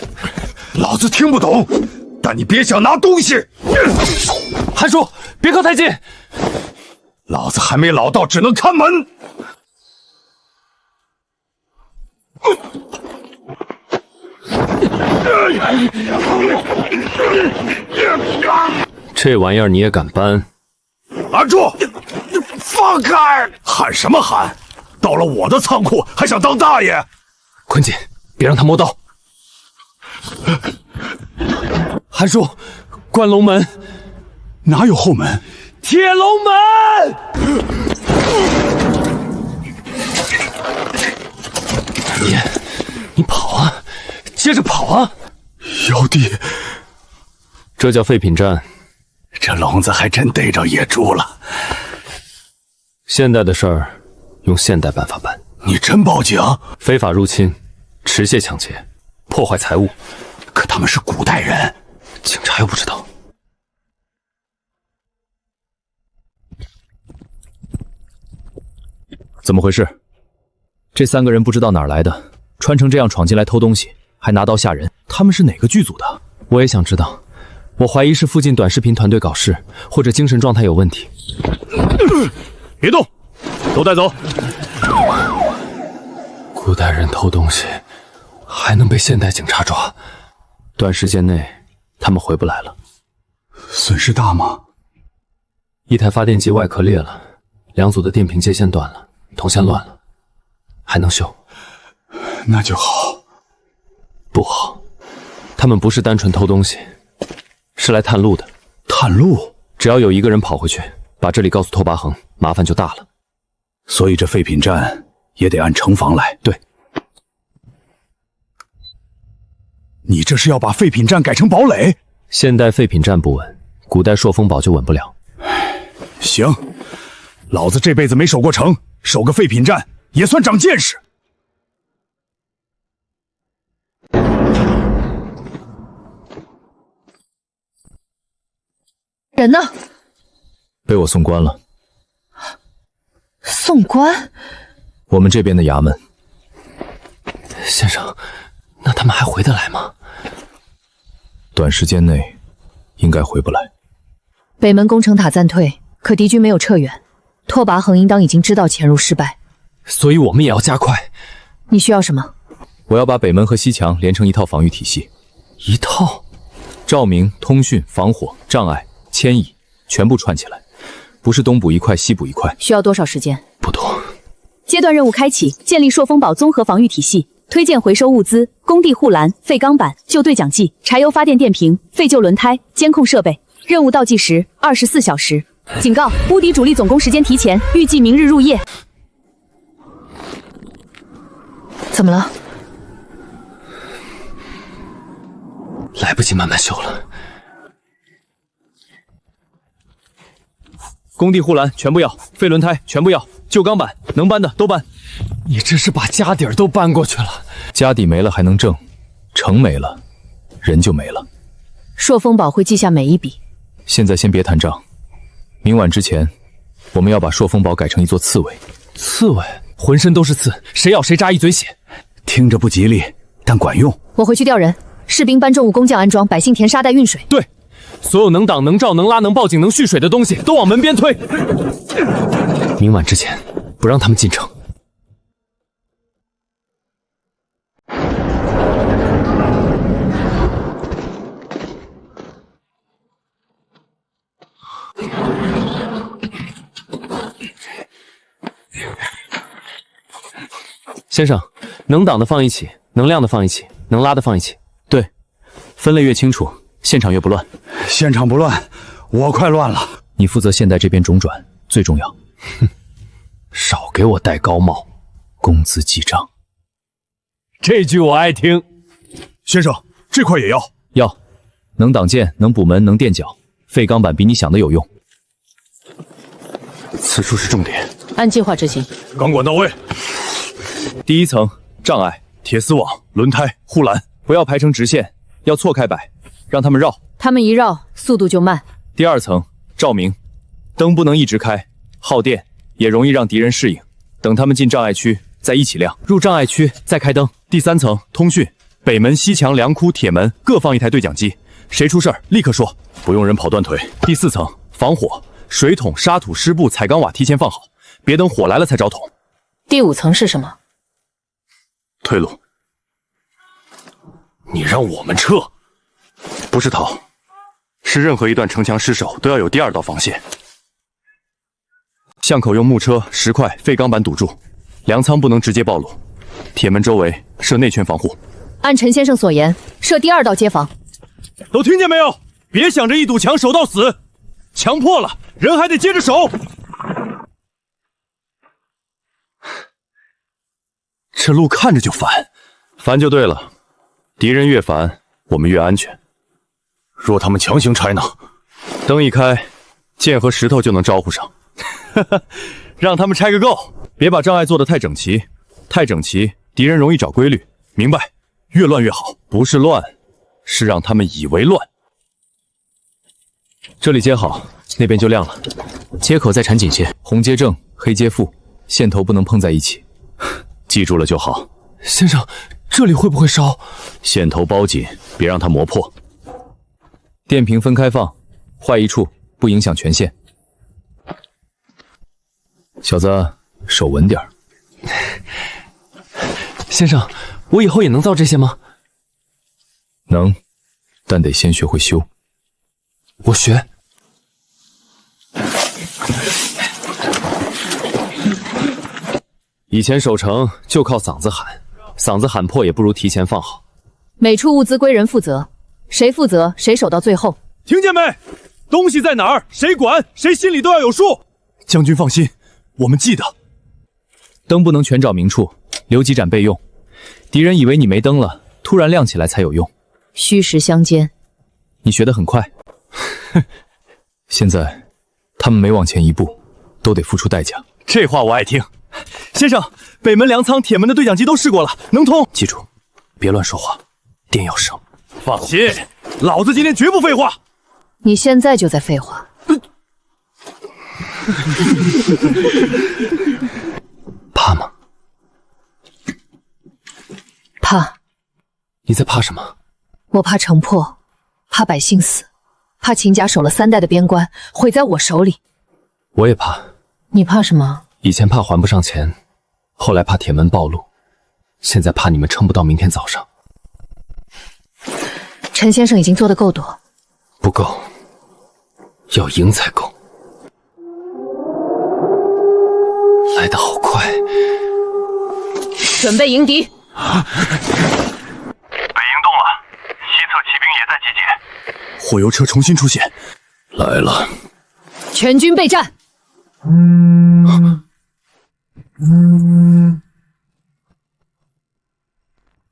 老子听不懂，但你别想拿东西。韩叔，别靠太近。老子还没老到只能看门。这玩意儿你也敢搬？拦住！放开！喊什么喊？到了我的仓库还想当大爷？捆紧，别让他摸刀。韩叔，关龙门。哪有后门？铁龙门！你跑啊，接着跑啊！妖帝，这叫废品站。这聋子还真逮着野猪了。现代的事儿，用现代办法办。你真报警？非法入侵、持械抢劫、破坏财物。可他们是古代人，警察又不知道。怎么回事？这3个人不知道哪儿来的，穿成这样闯进来偷东西，还拿刀吓人。他们是哪个剧组的？我也想知道。我怀疑是附近短视频团队搞事，或者精神状态有问题。别动，都带走。古代人偷东西，还能被现代警察抓？短时间内，他们回不来了。损失大吗？一台发电机外壳裂了，2组的电瓶接线断了，铜线乱了，还能修。那就好。不好，他们不是单纯偷东西，是来探路的。探路？只要有1个人跑回去，把这里告诉拓跋恒，麻烦就大了。所以这废品站也得按城防来。对。你这是要把废品站改成堡垒？现代废品站不稳，古代朔风堡就稳不了。行，老子这辈子没守过城，守个废品站也算长见识。人呢？被我送关了。送官？我们这边的衙门。先生，那他们还回得来吗？短时间内应该回不来。北门攻城塔暂退，可敌军没有撤远，拓跋恒应当已经知道潜入失败，所以我们也要加快。你需要什么？我要把北门和西墙连成一套防御体系。一套？照明、通讯、防火、障碍、牵引，全部串起来，不是东补一块西补一块。需要多少时间？不多。阶段任务开启，建立朔风堡综合防御体系，推荐回收物资，工地护栏、废钢板、旧对讲机、柴油发电电瓶、废旧轮胎、监控设备。任务倒计时24小时。警告：乌敌主力总攻时间提前，预计明日入夜。怎么了？来不及慢慢修了。工地护栏全部要，废轮胎全部要，旧钢板能搬的都搬。你这是把家底儿都搬过去了。家底没了还能挣，城没了，人就没了。朔风堡会记下每一笔。现在先别谈账，明晚之前，我们要把朔风堡改成一座刺猬。刺猬？浑身都是刺，谁咬谁扎一嘴血。听着不吉利，但管用。我回去调人，士兵搬重物，工匠安装，百姓填沙袋运水。对，所有能挡、能照、能拉、能报警、能蓄水的东西都往门边推。明晚之前，不让他们进城。先生，能挡的放一起，能亮的放一起，能拉的放一起。对，分类越清楚，现场越不乱。现场不乱，我快乱了。你负责现代这边中转，最重要。哼，少给我戴高帽，工资记账。这句我爱听。先生，这块也要。要，能挡箭，能补门，能垫脚。废钢板比你想的有用。此处是重点，按计划执行。钢管到位。第1层障碍、铁丝网、轮胎、护栏，不要排成直线，要错开摆，让他们绕。他们一绕，速度就慢。第2层照明，灯不能一直开，耗电，也容易让敌人适应。等他们进障碍区再一起亮，入障碍区再开灯。第3层通讯，北门、西墙、梁窟、铁门各放一台对讲机，谁出事儿立刻说，不用人跑断腿。第4层防火，水桶、沙土、湿布、彩钢瓦提前放好，别等火来了才找桶。第5层是什么？退路。你让我们撤？不是逃，是任何一段城墙失守都要有第2道防线。巷口用木车、石块、废钢板堵住，粮仓不能直接暴露。铁门周围设内圈防护。按陈先生所言，设第2道街防。都听见没有？别想着一堵墙守到死。强迫了，人还得接着守。这路看着就烦，烦就对了。敌人越烦，我们越安全。若他们强行拆呢？灯一开，剑和石头就能招呼上。让他们拆个够，别把障碍做得太整齐，太整齐，敌人容易找规律。明白，越乱越好。不是乱，是让他们以为乱。这里接好，那边就亮了。接口再缠紧些，红接正，黑接负，线头不能碰在一起。记住了就好。先生，这里会不会烧？线头包紧，别让它磨破。电瓶分开放，坏一处不影响全线。小子，手稳点儿。先生，我以后也能造这些吗？能，但得先学会修。我学。以前守城就靠嗓子喊，嗓子喊破也不如提前放好。每处物资归人负责，谁负责谁守到最后。听见没？东西在哪儿，谁管，谁心里都要有数。将军放心，我们记得。灯不能全找明处，留几盏备用。敌人以为你没灯了，突然亮起来才有用。虚实相间。你学得很快。现在他们每往前一步，都得付出代价。这话我爱听。先生，北门粮仓、铁门的对讲机都试过了，能通。记住，别乱说话，电要省。放心，老子今天绝不废话。你现在就在废话。怕吗？怕。你在怕什么？我怕城破，怕百姓死，怕秦家守了3代的边关毁在我手里。我也怕。你怕什么？以前怕还不上钱，后来怕铁门暴露，现在怕你们撑不到明天早上。陈先生已经做得够多。不够，要赢才够。来得好快。准备迎敌。北营动了，西侧骑兵也在集结。火油车重新出现，来了。全军备战。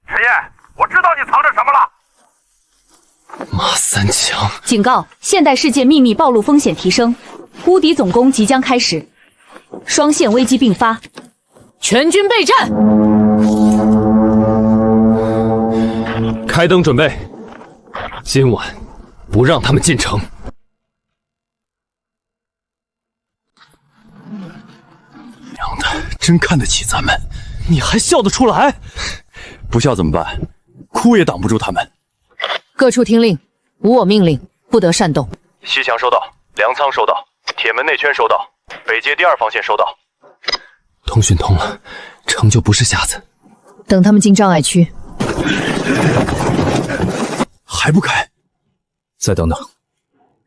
陈烨，我知道你藏着什么了。马三强，警告：现代世界秘密暴露风险提升，乌敌总攻即将开始，双线危机并发，全军备战。开灯准备，今晚不让他们进城。娘的，真看得起咱们，你还笑得出来？不笑怎么办？哭也挡不住他们。各处听令，无我命令，不得擅动。西墙收到，粮仓收到，铁门内圈收到，北街第2防线收到。通讯通了，城就不是瞎子。等他们进障碍区。还不开？再等等。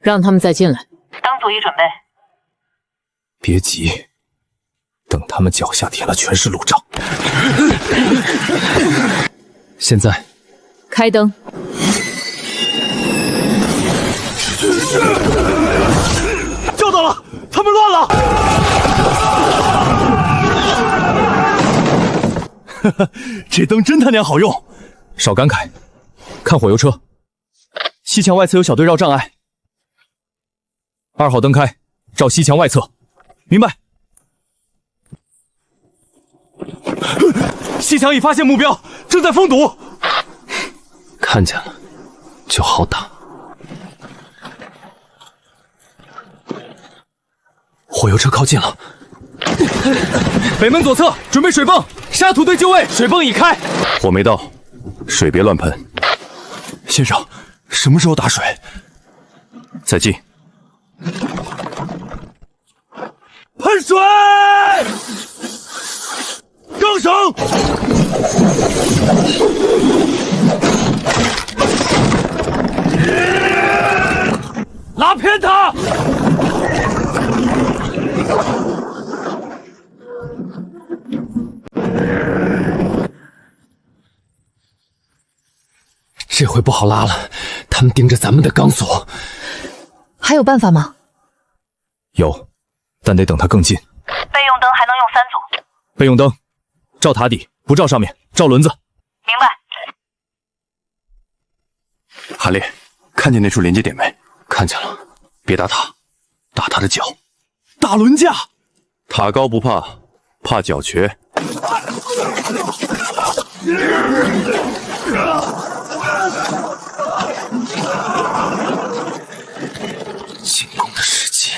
让他们再进来。当左翼准备。别急，等他们脚下贴了全是路障。现在开灯。叫到了，他们乱了。哈哈，这灯真他娘好用。少感慨，看火油车。西墙外侧有小队绕障碍。2号灯开，照西墙外侧。明白。西墙已发现目标，正在封堵。看见了，就好打。火油车靠近了。北门左侧准备水泵，沙土队就位，水泵已开。火没到，水别乱喷。先生，什么时候打水？再进。喷水！更绳！拉偏他！这回不好拉了，他们盯着咱们的钢索。还有办法吗？有，但得等他更近。备用灯还能用3组。备用灯，照塔底，不照上面，照轮子。明白。韩烈，看见那处连接点没？看见了。别打塔，打他的脚。大轮架。塔高不怕，怕脚瘸。进攻的时机。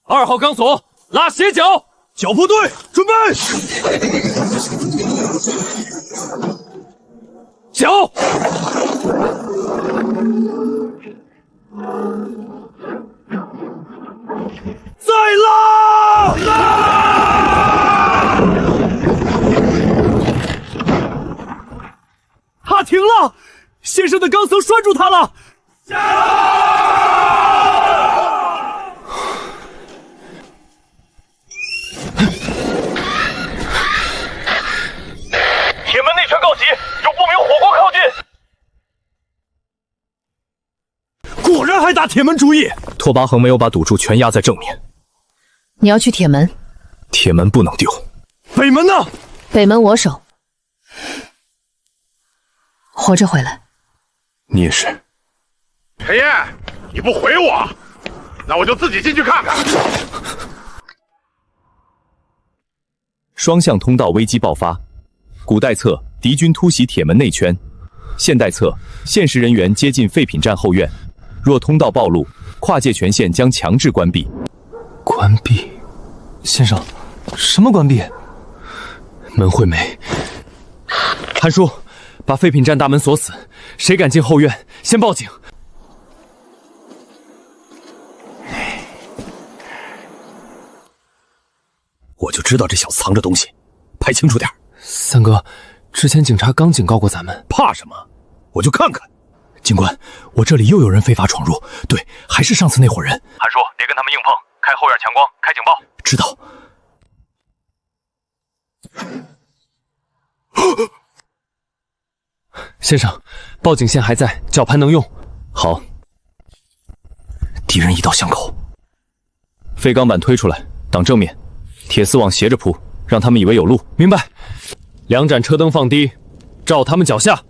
2号钢索，拉斜角，脚步队准备。脚。再拉！他停了，先生的钢绳拴住他了。铁门内圈告急，有不明火光靠近。果然还打铁门主意。拓跋恒没有把赌注全压在正面。你要去铁门？铁门不能丢。北门呢？北门我守。活着回来。你也是。陈燕，你不回我，那我就自己进去看看。双向通道危机爆发。古代侧敌军突袭铁门内圈，现代侧现实人员接近废品站后院。若通道暴露，跨界权限将强制关闭。关闭？先生，什么关闭？门会没？韩叔，把废品站大门锁死，谁敢进后院，先报警。我就知道这小子藏着东西，拍清楚点。三哥，之前警察刚警告过咱们，怕什么？我就看看。警官，我这里又有人非法闯入，对，还是上次那伙人。韩叔，别跟他们硬碰，开后院强光，开警报。知道。先生，报警线还在，绞盘能用。好。敌人已到巷口，废钢板推出来，挡正面，铁丝网斜着铺，让他们以为有路。明白。2盏车灯放低，照他们脚下。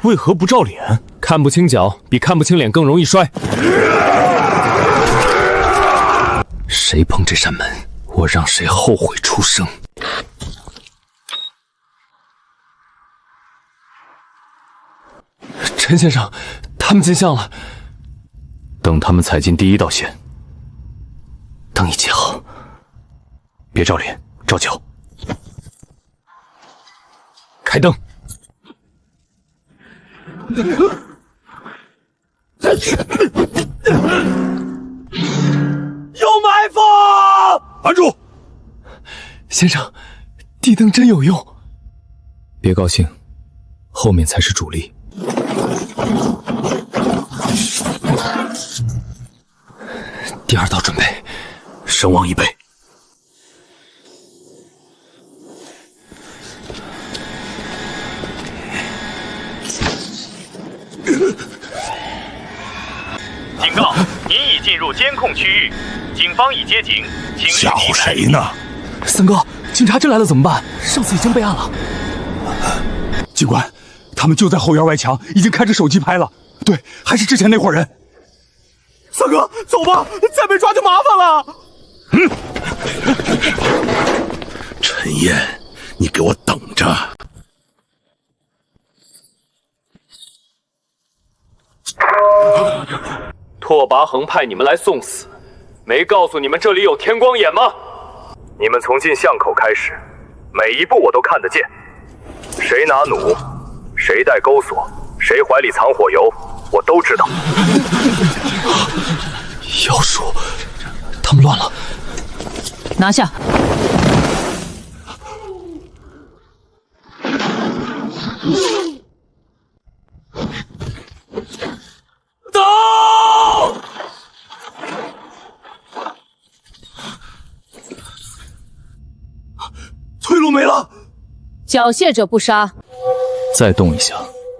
为何不照脸？看不清脚比看不清脸更容易摔。谁碰这扇门，我让谁后悔出生。陈先生，他们进巷了。等他们踩进第1道线。等一切好，别照脸，照脚。开灯。有埋伏！拦住！先生，地灯真有用。别高兴，后面才是主力。第2道准备，声望1倍。警告！您已进入监控区域，警方已接警，请吓唬谁呢？三哥，警察真来了怎么办？上次已经备案了。警官，他们就在后院外墙，已经开着手机拍了。对，还是之前那伙人。三哥，走吧，再被抓就麻烦了。陈燕，你给我等着！拓跋恒派你们来送死，没告诉你们这里有天光眼吗？你们从进巷口开始，每一步我都看得见。谁拿弩，谁带钩索，谁怀里藏火油，我都知道。妖术，他们乱了。拿下。走！退路没了。缴械者不杀。再动一下，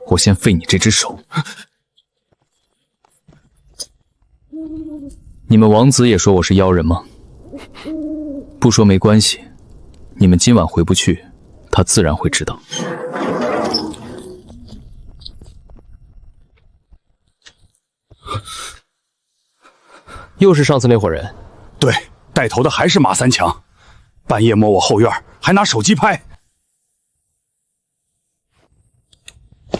我先废你这只手。你们王子也说我是妖人吗？不说没关系，你们今晚回不去，他自然会知道。又是上次那伙人。对，带头的还是马三强，半夜摸我后院，还拿手机拍。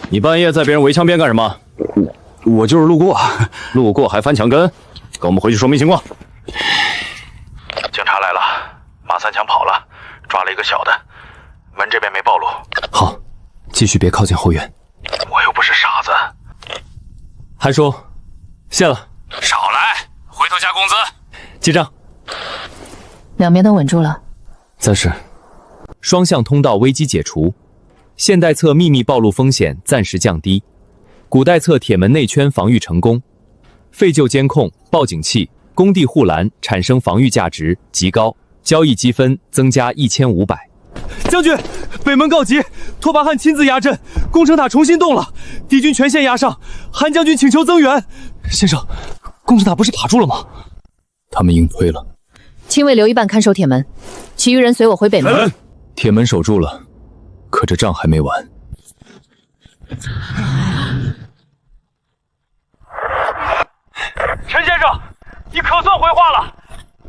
你半夜在别人围墙边干什么？我就是路过。路过还翻墙跟？跟我们回去说明情况。警察来了，马三强跑了，抓了一个小的，门这边没暴露。好，继续别靠近后院。我又不是傻子。韩叔，谢了。少来，回头加工资。结账。两边都稳住了。暂时。双向通道危机解除，现代侧秘密暴露风险暂时降低，古代侧铁门内圈防御成功，废旧监控、报警器、工地护栏产生防御价值极高，交易积分增加1500。将军，北门告急，拓跋汉亲自压阵，攻城塔重新动了，敌军全线压上，韩将军请求增援。先生，攻城塔不是卡住了吗？他们硬推了。亲卫留一半看守铁门，其余人随我回北门。铁门守住了，可这仗还没完。陈先生，你可算回话了，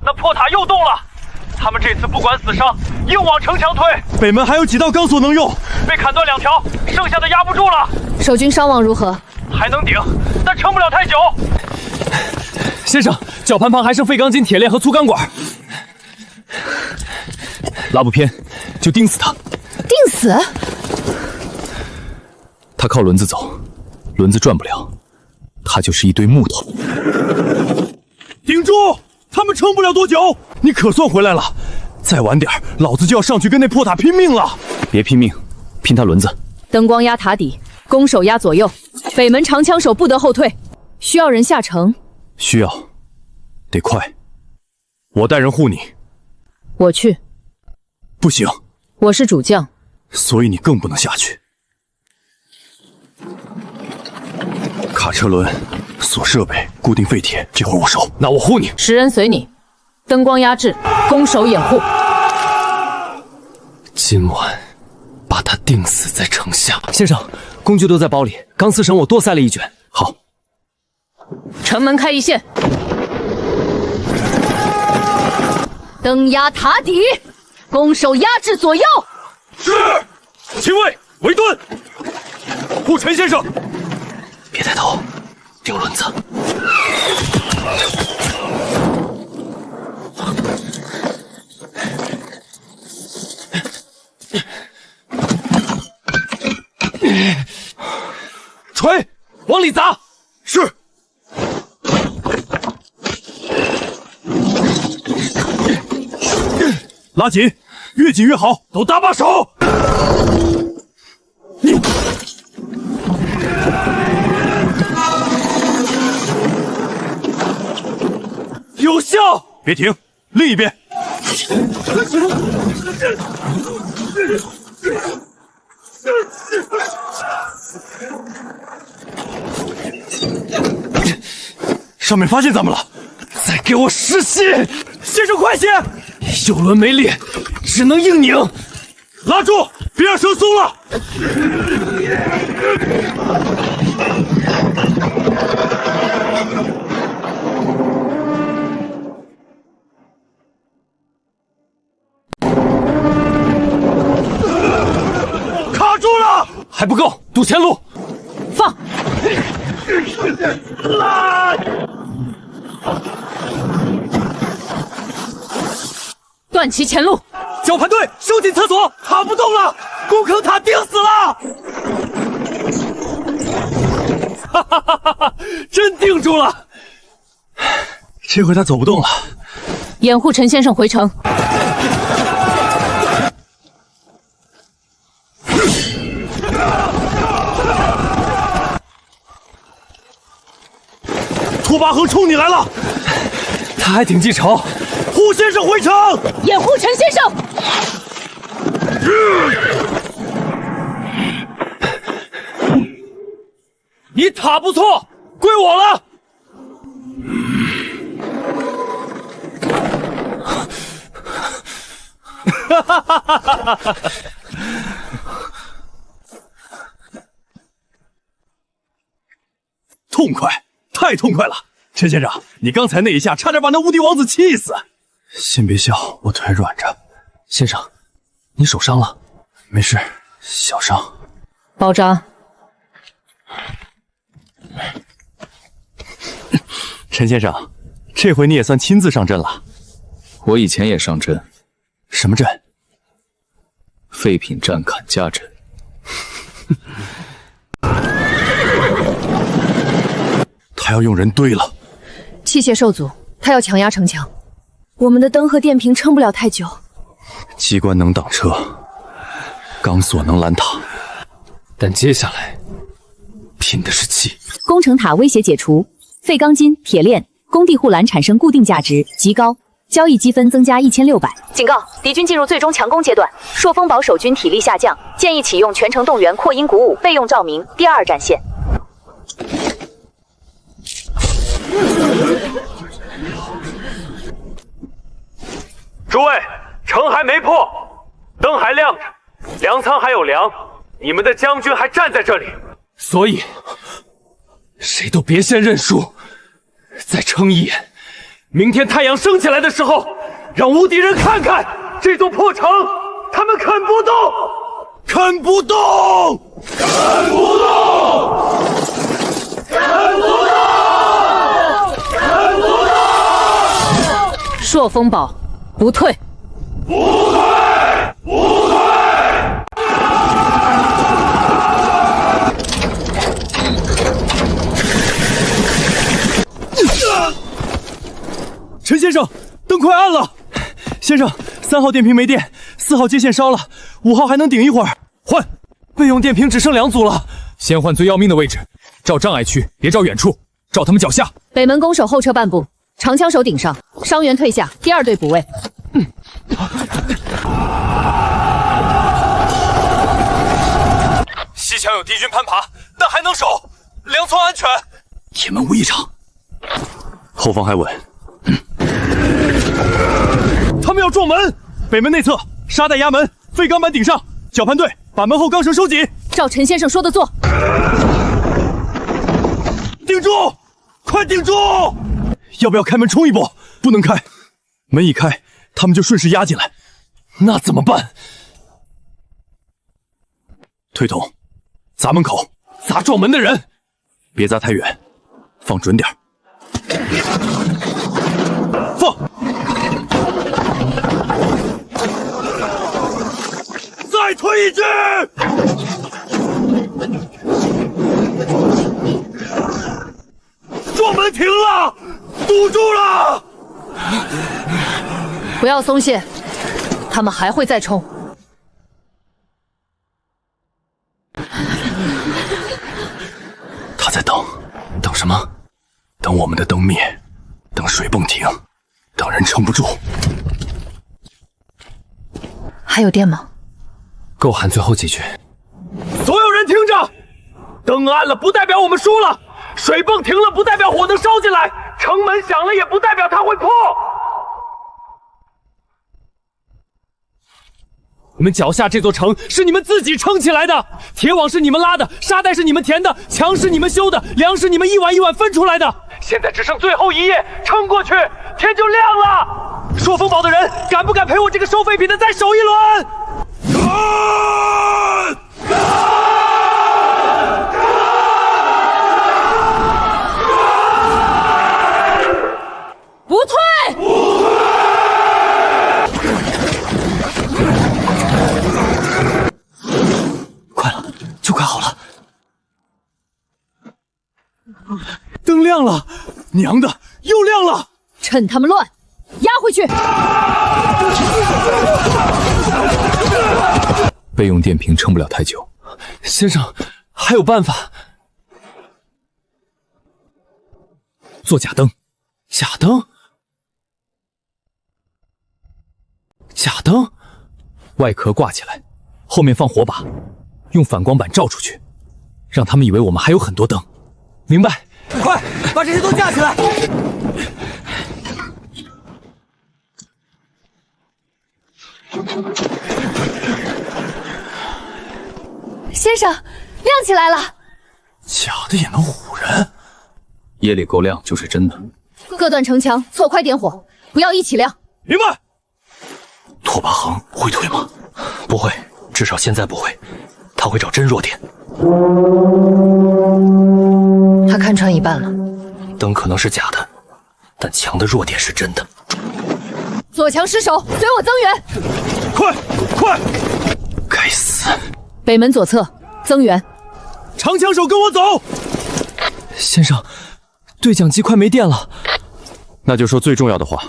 那破塔又动了，他们这次不管死伤，硬往城墙推。北门还有几道钢索能用，被砍断2条，剩下的压不住了。守军伤亡如何？还能顶，但撑不了太久。先生，绞盘旁还剩废钢筋铁链和粗钢管，拉不偏就钉死他。钉死？他靠轮子走，轮子转不了，他就是一堆木头。顶住！他们撑不了多久。你可算回来了，再晚点，老子就要上去跟那破塔拼命了。别拼命，拼他轮子。灯光压塔底，弓手压左右，北门长枪手不得后退。需要人下城？需要，得快。我带人护你。我去。不行，我是主将，所以你更不能下去。卡车轮、锁设备、固定废铁，这会我收。那我护你。10人随你，灯光压制，弓手掩护。今晚把他钉死在城下。先生，工具都在包里，钢丝绳我多塞了1卷。好。城门开一线，灯压塔底，弓手压制左右。是，亲卫围盾，护陈先生。别抬头，钉轮子。锤，往里砸。是。拉紧，越紧越好，都搭把手。有效！别停，另一边。上面发现咱们了，再给我实心！先生，快些！右轮没力，只能硬拧。拉住，别让绳松了。卡住了，还不够，堵前路。放！断其前路。绞盘队收进厕所，塔不动了，攻城塔钉死了。哈哈哈哈哈！真定住了，这回他走不动了。掩护陈先生回城。拓跋恒冲你来了，他还挺记仇。护先生回城，掩护陈先生。你塔不错，归我了。痛快，太痛快了！陈先生，你刚才那一下差点把那无敌王子气死。先别笑，我腿软着。先生，你手伤了？没事，小伤。包扎。陈先生，这回你也算亲自上阵了。我以前也上阵。什么阵？废品站砍价阵。他要用人堆了。器械受阻，他要强压城墙。我们的灯和电瓶撑不了太久。机关能挡车，钢索能拦塔，但接下来拼的是气。工程塔威胁解除，废钢筋、铁链、工地护栏产生固定价值极高，交易积分增加1600。警告：敌军进入最终强攻阶段，朔风堡守军体力下降，建议启用全程动员扩音鼓舞，备用照明。第2战线。诸位，城还没破，灯还亮着，粮仓还有粮，你们的将军还站在这里。所以，谁都别先认输，再撑一眼。明天太阳升起来的时候，让无敌人看看这座破城，他们啃不动，啃不动，啃不动，啃不动，啃不动。朔风堡。不退！不退！不退！陈先生，灯快暗了。先生，3号电瓶没电，4号接线烧了，5号还能顶一会儿。换！备用电瓶只剩2组了。先换最要命的位置，照障碍区，别照远处，照他们脚下。北门攻守后撤半步。长枪手顶上，伤员退下，第2队补位。西墙有敌军攀爬，但还能守，粮仓安全。铁门无异常，后方还稳。他们要撞门，北门内侧沙袋压门，废钢板顶上，绞盘队把门后钢绳收紧。照陈先生说的做。顶住，快顶住！要不要开门冲一波？不能开，门一开，他们就顺势压进来，那怎么办？推筒，砸门口，砸撞门的人，别砸太远，放准点。放！再推一句！撞门停了！堵住了！不要松懈，他们还会再冲。他在等，等什么？等我们的灯灭，等水泵停，等人撑不住。还有电吗？够喊最后几句。所有人听着，灯暗了不代表我们输了，水泵停了不代表火能烧进来，城门响了也不代表它会破。我们脚下这座城是你们自己撑起来的，铁网是你们拉的，沙袋是你们填的，墙是你们修的，粮是你们一碗一碗分出来的。现在只剩最后一夜，撑过去，天就亮了。朔风堡的人敢不敢陪我这个收废品的再守一轮？不退！不退！快了，就快好了。灯亮了，娘的，又亮了！趁他们乱，压回去！备用电瓶撑不了太久。先生，还有办法。做假灯。假灯？假灯，外壳挂起来，后面放火把，用反光板照出去，让他们以为我们还有很多灯。明白？快把这些都架起来！先生，亮起来了。假的也能唬人？夜里够亮就是真的。各段城墙错快点火，不要一起亮。明白。拓跋恒会退吗？不会，至少现在不会。他会找真弱点。他看穿一半了。灯可能是假的，但墙的弱点是真的。左墙失守，随我增援。快！该死！北门左侧增援。长枪手跟我走。先生，对讲机快没电了。那就说最重要的话。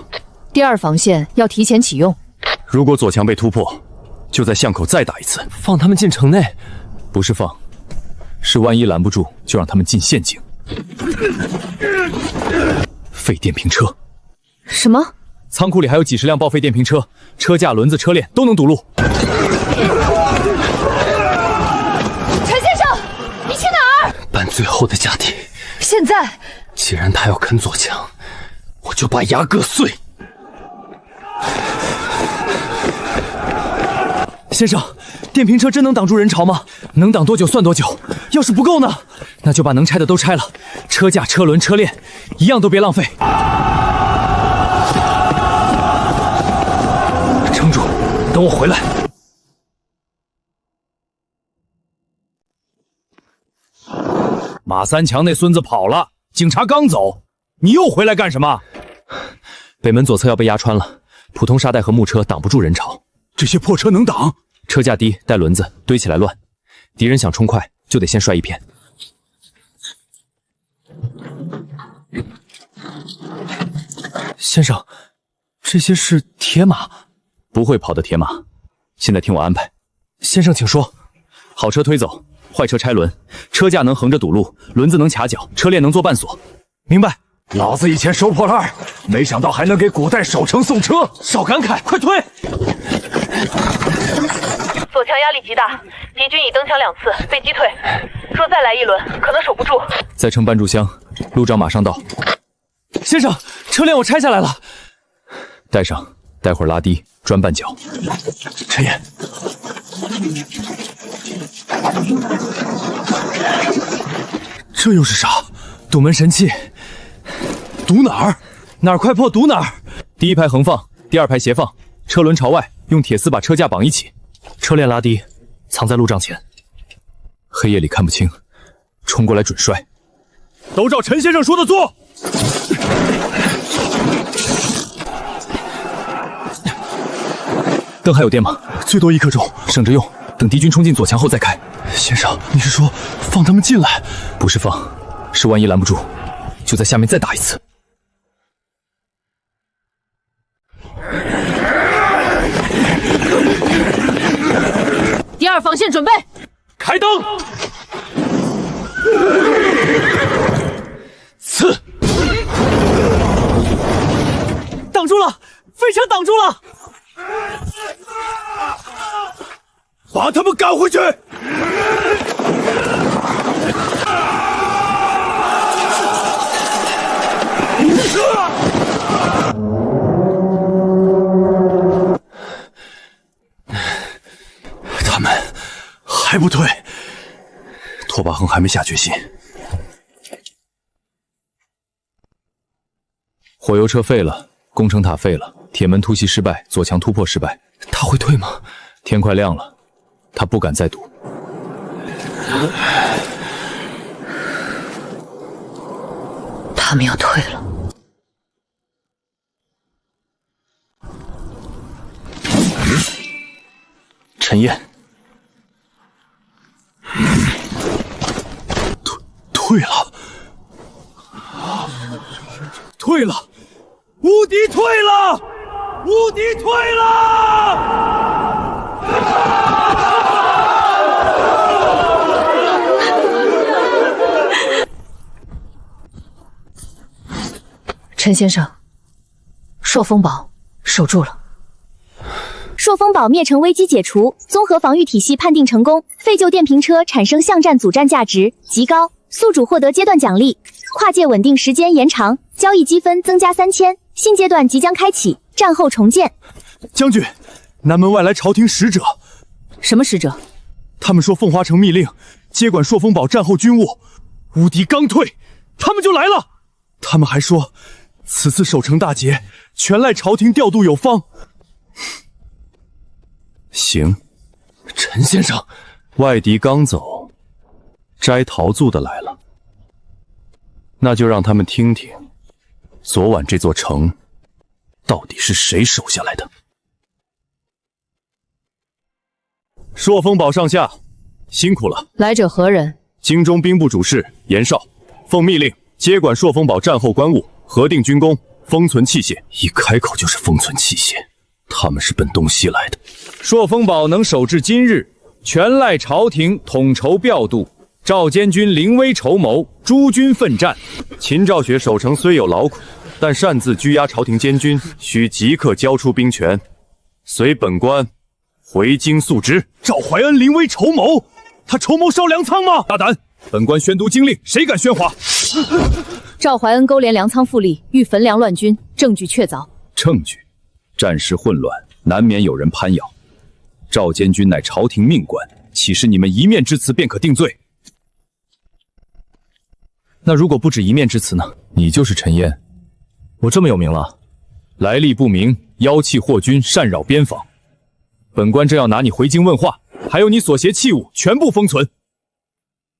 第二防线要提前启用。如果左墙被突破，就在巷口再打一次。放他们进城内？不是放，是万一拦不住，就让他们进陷阱。废电瓶车。什么？仓库里还有几十辆报废电瓶车，车架、轮子、车链都能堵路。陈先生，你去哪儿？搬最后的家底。现在，既然他要啃左墙，我就把牙硌碎。先生，电瓶车真能挡住人潮吗？能挡多久算多久。要是不够呢？那就把能拆的都拆了，车架、车轮、车链，一样都别浪费。撑住，等我回来。马三强那孙子跑了，警察刚走，你又回来干什么？北门左侧要被压穿了，普通沙袋和木车挡不住人潮。这些破车能挡？车架低，带轮子，堆起来乱。敌人想冲快，就得先摔一片。先生，这些是铁马？不会跑的铁马。现在听我安排。先生，请说。好车推走，坏车拆轮，车架能横着堵路，轮子能卡脚，车链能做绊锁。明白。老子以前收破烂，没想到还能给古代守城送车。少感慨，快推！左墙压力极大，敌军已登墙2次被击退，若再来一轮，可能守不住。再撑搬柱箱，路长马上到。先生，车链我拆下来了，带上，待会儿拉低，专绊脚。陈岩，这又是啥？堵门神器。堵哪儿？哪儿快破堵哪儿。第一排横放，第二排斜放，车轮朝外，用铁丝把车架绑一起，车链拉低，藏在路障前。黑夜里看不清，冲过来准摔。都照陈先生说的做。灯还有电吗？最多1刻钟，省着用，等敌军冲进左墙后再开。先生，你是说放他们进来？不是放，是万一拦不住，就在下面再打一次。第二防线准备，开灯。刺！挡住了，飞车挡住了！把他们赶回去！他们还不退，拓跋恒还没下决心。火油车废了，工程塔废了，铁门突袭失败，左墙突破失败。他会退吗？天快亮了，他不敢再堵。他们要退了。陈燕，退了，退了，无敌退了，无敌退了！陈先生，朔风堡守住了。朔风堡灭城危机解除，综合防御体系判定成功，废旧电瓶车产生巷战组战价值极高，宿主获得阶段奖励，跨界稳定时间延长，交易积分增加3000，新阶段即将开启，战后重建。将军，南门外来朝廷使者。什么使者？他们说凤华城密令接管朔风堡战后军务，乌敌刚退，他们就来了。他们还说，此次守城大捷全赖朝廷调度有方。行，陈先生，外敌刚走，摘桃族的来了，那就让他们听听，昨晚这座城到底是谁守下来的。朔风堡上下辛苦了。来者何人？京中兵部主事严绍，奉密令接管朔风堡战后官务，核定军功，封存器械。一开口就是封存器械，他们是奔东西来的。朔风堡能守至今日，全赖朝廷统筹调度，赵监军临危筹谋，诸军奋战。秦昭雪守城虽有劳苦，但擅自拘押朝廷监军，需即刻交出兵权，随本官回京诉职。赵怀恩临危筹谋，他筹谋烧粮仓吗？大胆！本官宣读经令，谁敢喧哗？赵怀恩勾连粮仓复利，欲焚粮乱军，证据确凿。证据？战事混乱，难免有人攀咬。赵监军乃朝廷命官，岂是你们一面之词便可定罪？那如果不止一面之词呢？你就是陈燕，我这么有名了？来历不明，妖气惑军，擅扰边防。本官正要拿你回京问话，还有你所携器物，全部封存。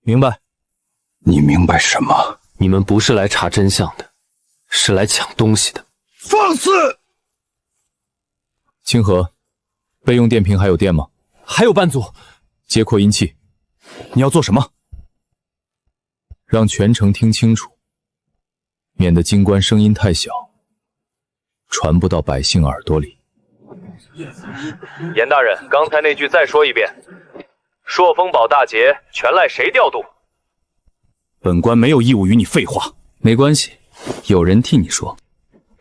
明白。你明白什么？你们不是来查真相的，是来抢东西的。放肆！清河，备用电瓶还有电吗？还有半组。接扩音器。你要做什么？让全城听清楚，免得京官声音太小，传不到百姓耳朵里。严大人，刚才那句再说一遍。朔风堡大捷全赖谁调度？本官没有义务与你废话。没关系，有人替你说。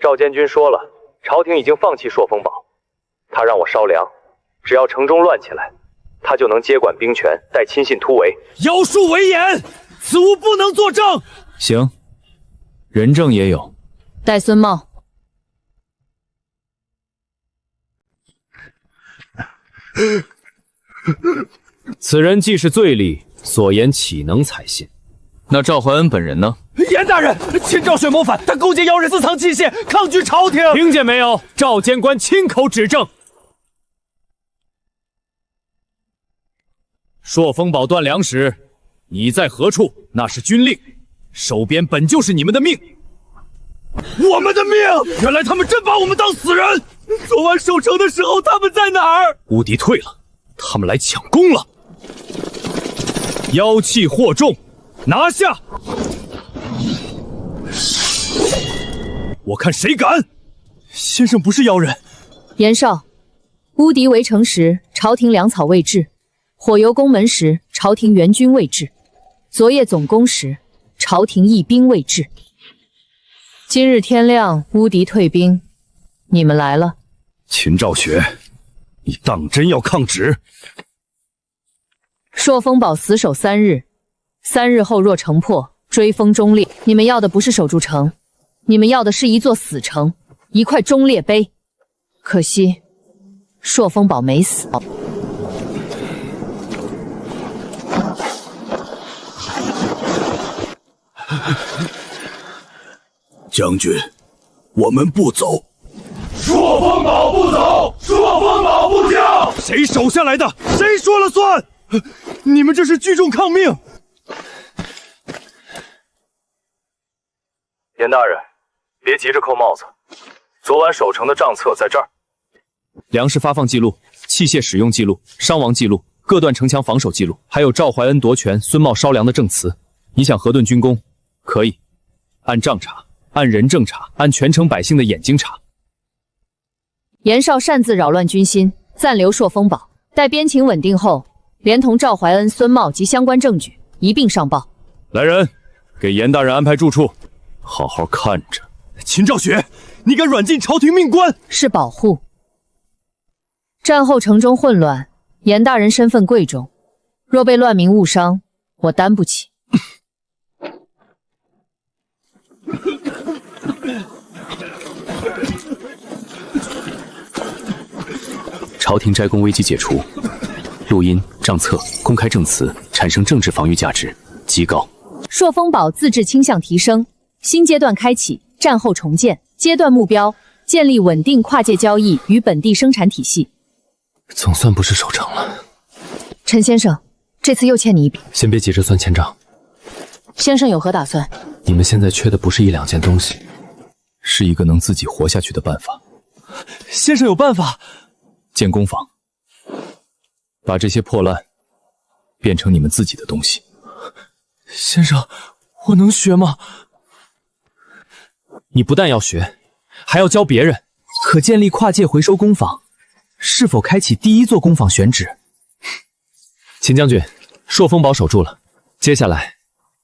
赵监军说了，朝廷已经放弃朔风堡，他让我烧粮，只要城中乱起来，他就能接管兵权，待亲信突围。妖术为严，此物不能作证。行，人证也有。带孙茂。此人既是罪吏，所言岂能采信？那赵怀恩本人呢？严大人，秦昭雪谋反，他勾结妖人私藏器械，抗拒朝廷。听见没有？赵监官亲口指证。朔风堡断粮时，你在何处？那是军令，守边本就是你们的命。我们的命！原来他们真把我们当死人。昨晚守城的时候，他们在哪儿？乌敌退了，他们来抢攻了。妖气惑众，拿下！我看谁敢！先生不是妖人。严绍，乌敌围城时，朝廷粮草未至；火油攻门时，朝廷援军未至；昨夜总攻时，朝廷义兵未至。今日天亮，乌敌退兵，你们来了。秦昭雪，你当真要抗旨？朔风堡死守3日，3日后若城破，追封忠烈。你们要的不是守住城，你们要的是一座死城，一块忠烈碑。可惜，朔风堡没死。将军，我们不走。朔风堡不走，朔风堡不降。谁守下来的，谁说了算。你们这是聚众抗命。严大人，别急着扣帽子。昨晚守城的账册在这儿。粮食发放记录、器械使用记录、伤亡记录、各段城墙防守记录，还有赵怀恩夺权、孙茂烧粮的证词。你想核顿军功，可以按账查，按人证查，按全城百姓的眼睛查。严绍擅自扰乱军心，暂留朔风堡，待边情稳定后，连同赵怀恩、孙茂及相关证据一并上报。来人，给严大人安排住处，好好看着。秦昭雪，你敢软禁朝廷命官？是保护。战后城中混乱，严大人身份贵重，若被乱民误伤，我担不起。朝廷斋宫危机解除，录音、账册公开证词，产生政治防御价值极高。朔风堡自治倾向提升，新阶段开启，战后重建。阶段目标：建立稳定跨界交易与本地生产体系。总算不是守城了。陈先生，这次又欠你一笔。先别急着算欠账。先生有何打算？你们现在缺的不是1-2件东西，是一个能自己活下去的办法。先生有办法。建工坊，把这些破烂变成你们自己的东西。先生，我能学吗？你不但要学，还要教别人。可建立跨界回收工坊，是否开启第一座工坊选址？秦将军，朔风堡守住了，接下来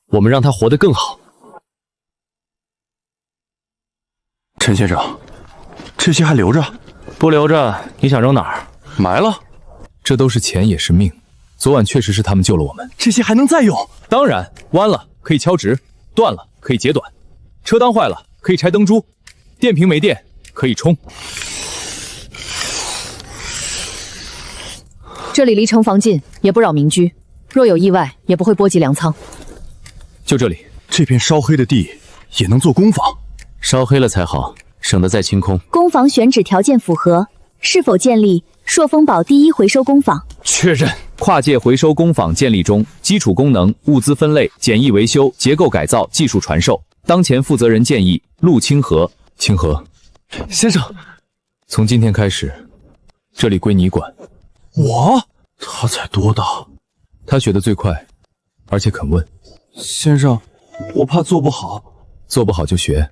我们让他活得更好。陈先生，这些还留着？不留着，你想扔哪儿？埋了。这都是钱也是命。昨晚确实是他们救了我们。这些还能再用？当然，弯了可以敲直，断了可以截短，车裆坏了可以拆灯珠，电瓶没电可以充。这里离城防近，也不扰民居，若有意外，也不会波及粮仓。就这里，这片烧黑的地也能做工坊。烧黑了才好，省得再清空。工坊选址条件符合，是否建立朔风堡第一回收工坊？确认。跨界回收工坊建立中，基础功能、物资分类、简易维修、结构改造、技术传授。当前负责人建议陆清河。清河先生，从今天开始，这里归你管。我？他才多大？他学得最快，而且肯问。先生，我怕做不好。做不好就学。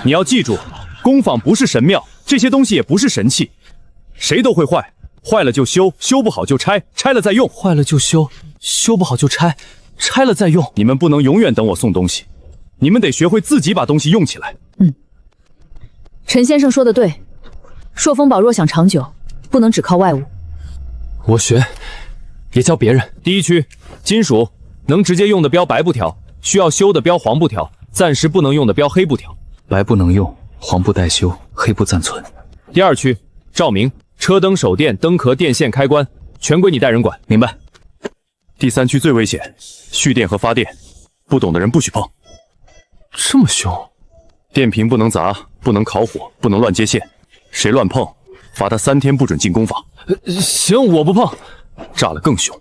你要记住，工坊不是神庙，这些东西也不是神器，谁都会坏，坏了就修，修不好就拆，拆了再用。坏了就修，修不好就拆，拆了再用。你们不能永远等我送东西，你们得学会自己把东西用起来。陈先生说的对，朔风堡若想长久，不能只靠外物。我学，也教别人。第一区，金属能直接用的标白布条，需要修的标黄布条，暂时不能用的标黑布条。白布能用，黄布待修，黑布暂存。第二区，照明，车灯、手电、灯壳、电线、开关，全归你带人管。明白。第三区最危险，蓄电和发电，不懂的人不许碰。这么凶？电瓶不能砸，不能烤火，不能乱接线，谁乱碰，罚他3天不准进工坊。行，我不碰。炸了更凶。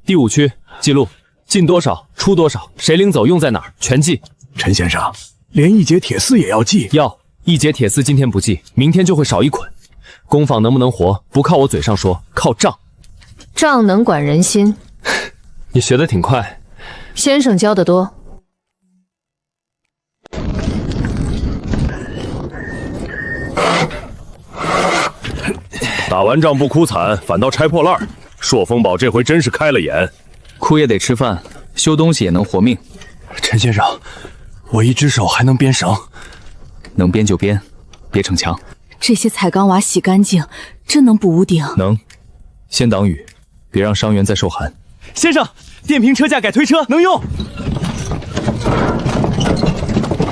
第五区，记录进多少，出多少，谁领走，用在哪儿，全记。陈先生，连一节铁丝也要记？要，一节铁丝今天不记，明天就会少一捆。工坊能不能活，不靠我嘴上说，靠账。账能管人心。你学得挺快，先生教得多。打完仗不哭惨，反倒拆破烂。朔风堡这回真是开了眼。哭也得吃饭，修东西也能活命。陈先生，我一只手还能编绳，能编就编，别逞强。这些彩钢瓦洗干净，真能补屋顶？能，先挡雨，别让伤员再受寒。先生，电瓶车架改推车能用，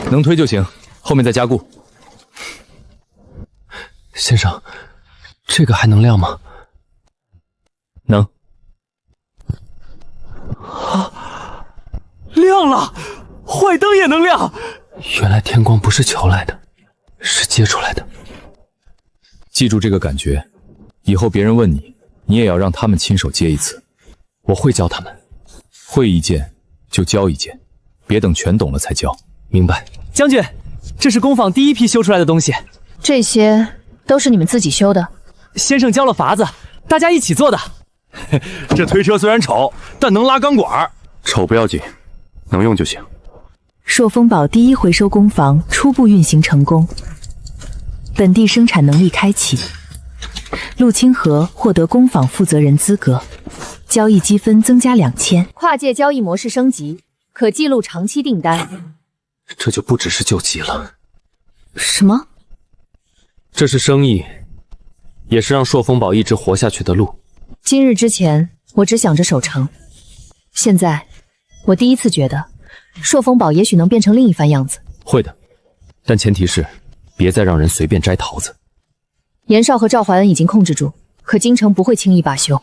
能推就行，后面再加固。先生，这个还能亮吗？能。啊，亮了！坏灯也能亮！原来天光不是求来的，是接出来的。记住这个感觉，以后别人问你，你也要让他们亲手接一次。我会教他们。会一件就教一件，别等全懂了才教。明白。将军，这是工坊第一批修出来的东西。这些都是你们自己修的？先生教了法子，大家一起做的。这推车虽然丑，但能拉钢管。丑不要紧，能用就行。朔风堡第一回收工坊初步运行成功，本地生产能力开启。陆清河获得工坊负责人资格，交易积分增加2000。跨界交易模式升级，可记录长期订单。这就不只是救急了。什么？这是生意，也是让朔风堡一直活下去的路。今日之前，我只想着守城，现在我第一次觉得朔风堡也许能变成另一番样子。会的，但前提是别再让人随便摘桃子。严少和赵怀恩已经控制住，可京城不会轻易罢休。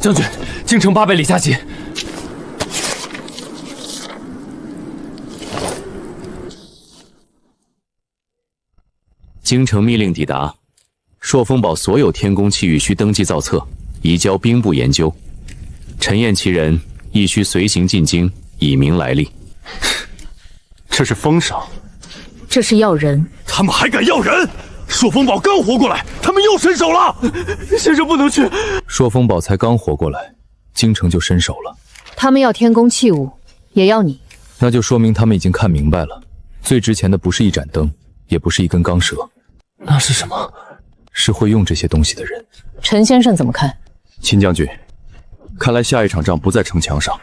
将军，京城800里加急。京城密令抵达，朔风堡所有天宫器域需登记造册，移交兵部研究。陈彦其人亦需随行进京，以明来历。这是封赏，这是要人。他们还敢要人？朔风堡刚活过来，他们又伸手了。先生不能去。朔风堡才刚活过来，京城就伸手了。他们要天宫器物，也要你。那就说明他们已经看明白了，最值钱的不是一盏灯，也不是一根钢蛇。那是什么？是会用这些东西的人。陈先生怎么看？秦将军，看来下一场仗不在城墙上。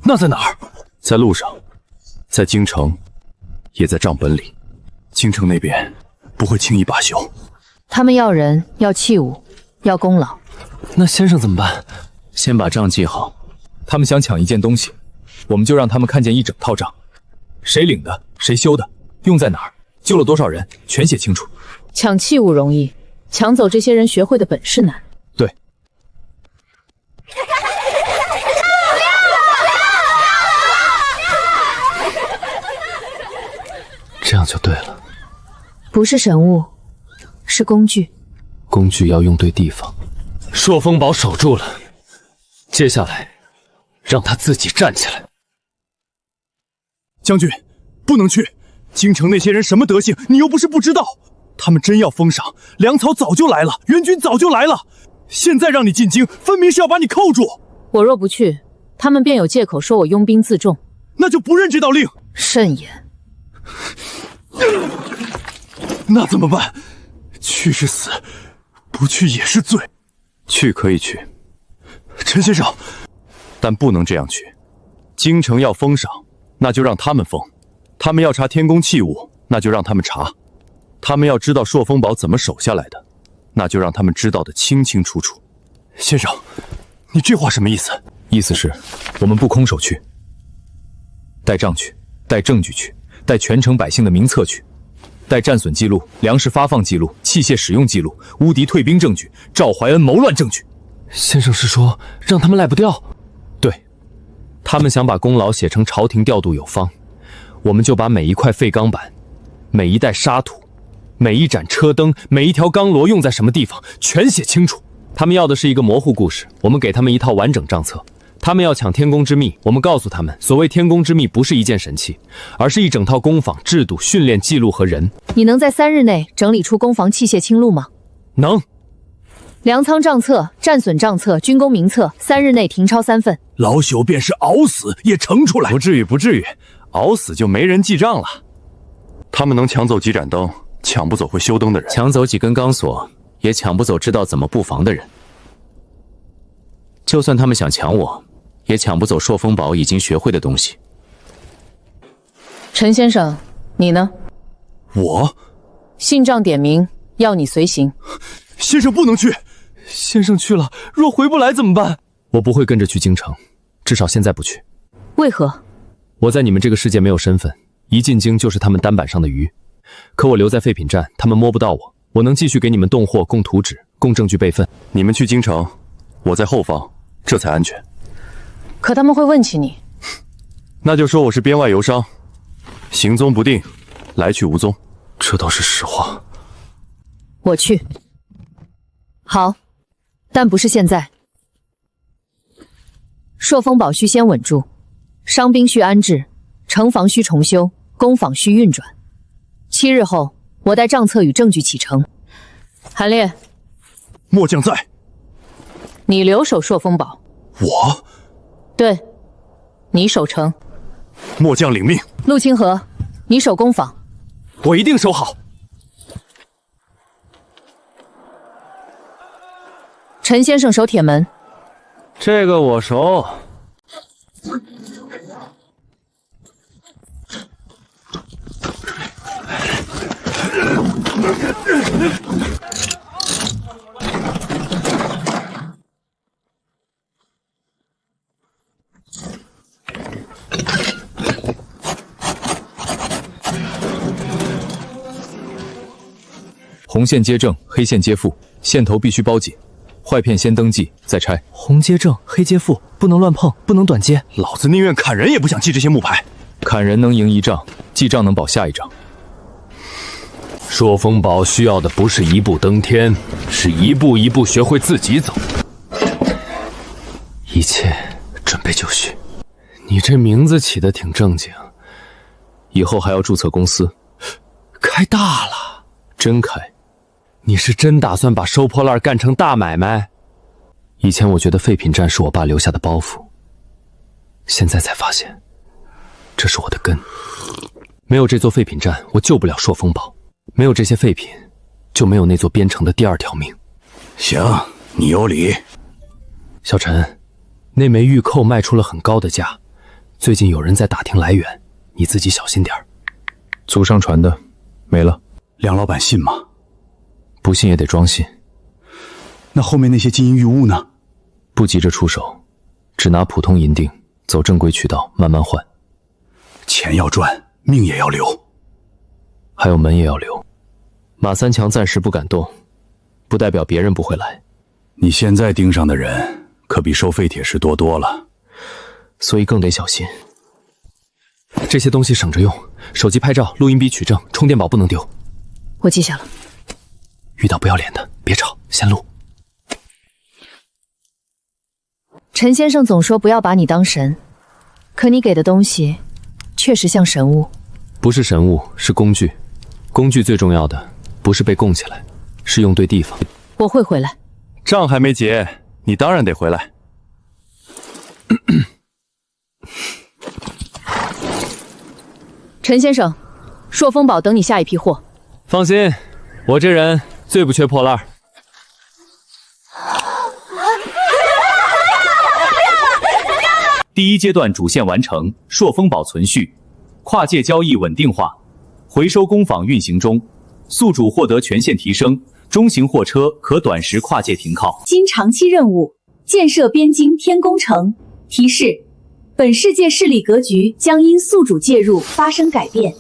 那在哪儿？在路上，在京城，也在账本里。京城那边不会轻易罢休。他们要人，要器物，要功劳。那先生怎么办？先把账记好。他们想抢一件东西，我们就让他们看见一整套账，谁领的，谁修的，用在哪儿，救了多少人，全写清楚。抢器物容易，抢走这些人学会的本事难。对。这样就对了。不是神物，是工具。工具要用对地方。朔风堡守住了，接下来让他自己站起来。将军，不能去。京城那些人什么德行，你又不是不知道。他们真要封赏，粮草早就来了，援军早就来了。现在让你进京，分明是要把你扣住。我若不去，他们便有借口说我拥兵自重。那就不认这道令。慎言。那怎么办？去是死，不去也是罪。去可以去，陈先生，但不能这样去。京城要封赏，那就让他们封；他们要查天宫器物，那就让他们查；他们要知道朔风堡怎么守下来的，那就让他们知道的清清楚楚。先生，你这话什么意思？意思是，我们不空手去，带账去，带证据去，带全城百姓的名册去。带战损记录、粮食发放记录、器械使用记录、乌敌退兵证据、赵怀恩谋乱证据。先生是说让他们赖不掉？对，他们想把功劳写成朝廷调度有方，我们就把每一块废钢板、每一袋沙土、每一盏车灯、每一条钢罗用在什么地方，全写清楚。他们要的是一个模糊故事，我们给他们一套完整账册。他们要抢天宫之秘，我们告诉他们，所谓天宫之秘不是一件神器，而是一整套工坊、制度、训练、记录和人。你能在3日内整理出攻防器械清录吗？能。粮仓账册、战损账册、军功名册，3日内停抄3份。老朽便是熬死也盛出来。不至于，不至于，熬死就没人记账了。他们能抢走几盏灯，抢不走会修灯的人，抢走几根钢索，也抢不走知道怎么布防的人。就算他们想抢我，也抢不走朔风堡已经学会的东西。陈先生，你呢？我信账点名，要你随行。先生不能去。先生去了，若回不来怎么办？我不会跟着去京城，至少现在不去。为何？我在你们这个世界没有身份，一进京就是他们单板上的鱼。可我留在废品站，他们摸不到我，我能继续给你们供货、供图纸、供证据备份。你们去京城，我在后方，这才安全。可他们会问起你，那就说我是边外游商，行踪不定，来去无踪。这倒是实话。我去。好，但不是现在。朔风堡需先稳住，伤兵需安置，城防需重修，工坊需运转。7日后，我带账册与证据启程。韩烈，末将在。你留守朔风堡。我？对，你守城。末将领命。陆清河，你守工坊。我一定守好。陈先生守铁门。这个我熟。红线接正，黑线接负，线头必须包紧，坏片先登记再拆。红接正，黑接负，不能乱碰，不能短接。老子宁愿砍人也不想记这些木牌。砍人能赢一仗，记账能保下一仗。朔风堡需要的不是一步登天，是一步一步学会自己走。一切准备就绪。你这名字起得挺正经，以后还要注册公司。开大了，真开。你是真打算把收破烂干成大买卖？以前我觉得废品站是我爸留下的包袱，现在才发现，这是我的根。没有这座废品站，我救不了朔风堡。没有这些废品，就没有那座边城的第二条命。行，你有理。小陈，那枚玉扣卖出了很高的价，最近有人在打听来源，你自己小心点儿。祖上传的，没了。梁老板信吗？不信也得装信。那后面那些金银玉物呢？不急着出手，只拿普通银锭，走正规渠道，慢慢换。钱要赚，命也要留。还有门也要留。马三强暂时不敢动，不代表别人不会来。你现在盯上的人可比收废铁时多多了，所以更得小心。这些东西省着用，手机拍照，录音笔取证，充电宝不能丢。我记下了。遇到不要脸的，别吵，先录。陈先生总说不要把你当神，可你给的东西确实像神物。不是神物，是工具。工具最重要的不是被供起来，是用对地方。我会回来。账还没结，你当然得回来。陈先生，朔风堡等你下一批货。放心，我这人最不缺破烂。第一阶段主线完成，朔风堡存续，跨界交易稳定化，回收工坊运行中，宿主获得权限提升，中型货车可短时跨界停靠。经长期任务，建设边境天宫城。提示：本世界势力格局将因宿主介入发生改变。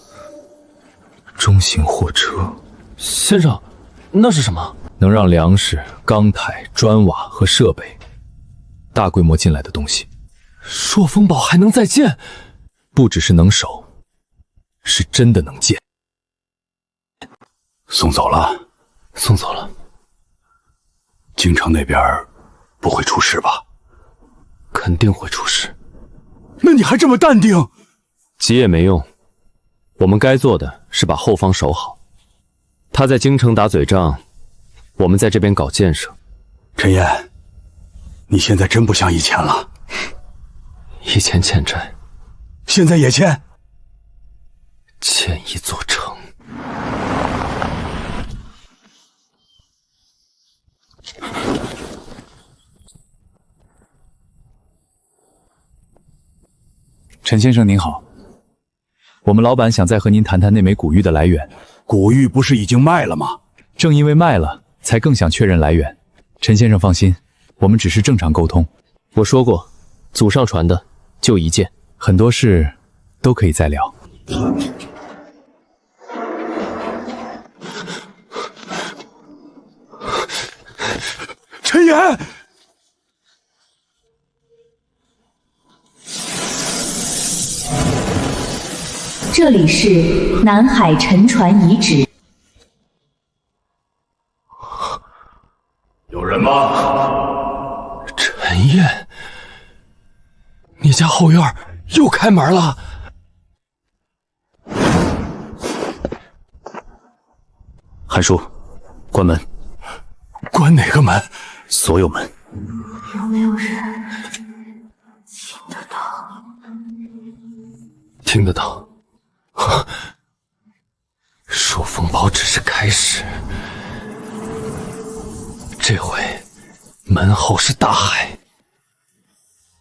中型货车，先生，那是什么？能让粮食、钢材、砖瓦和设备大规模进来的东西。朔风堡还能再建？不只是能守，是真的能建。送走了，送走了。京城那边不会出事吧？肯定会出事。那你还这么淡定？急也没用，我们该做的是把后方守好。他在京城打嘴仗，我们在这边搞建设。陈岩，你现在真不像以前了。以前欠债，现在也欠。欠一座城。陈先生您好，我们老板想再和您谈谈那枚古玉的来源。古玉不是已经卖了吗？正因为卖了，才更想确认来源。陈先生放心，我们只是正常沟通。我说过，祖上传的就一件，很多事都可以再聊。陈岩，这里是南海沉船遗址。有人吗？陈燕，你家后院又开门了。韩叔，关门。关哪个门？所有门。有没有人听得到？听得到。朔风堡只是开始，这回门后是大海。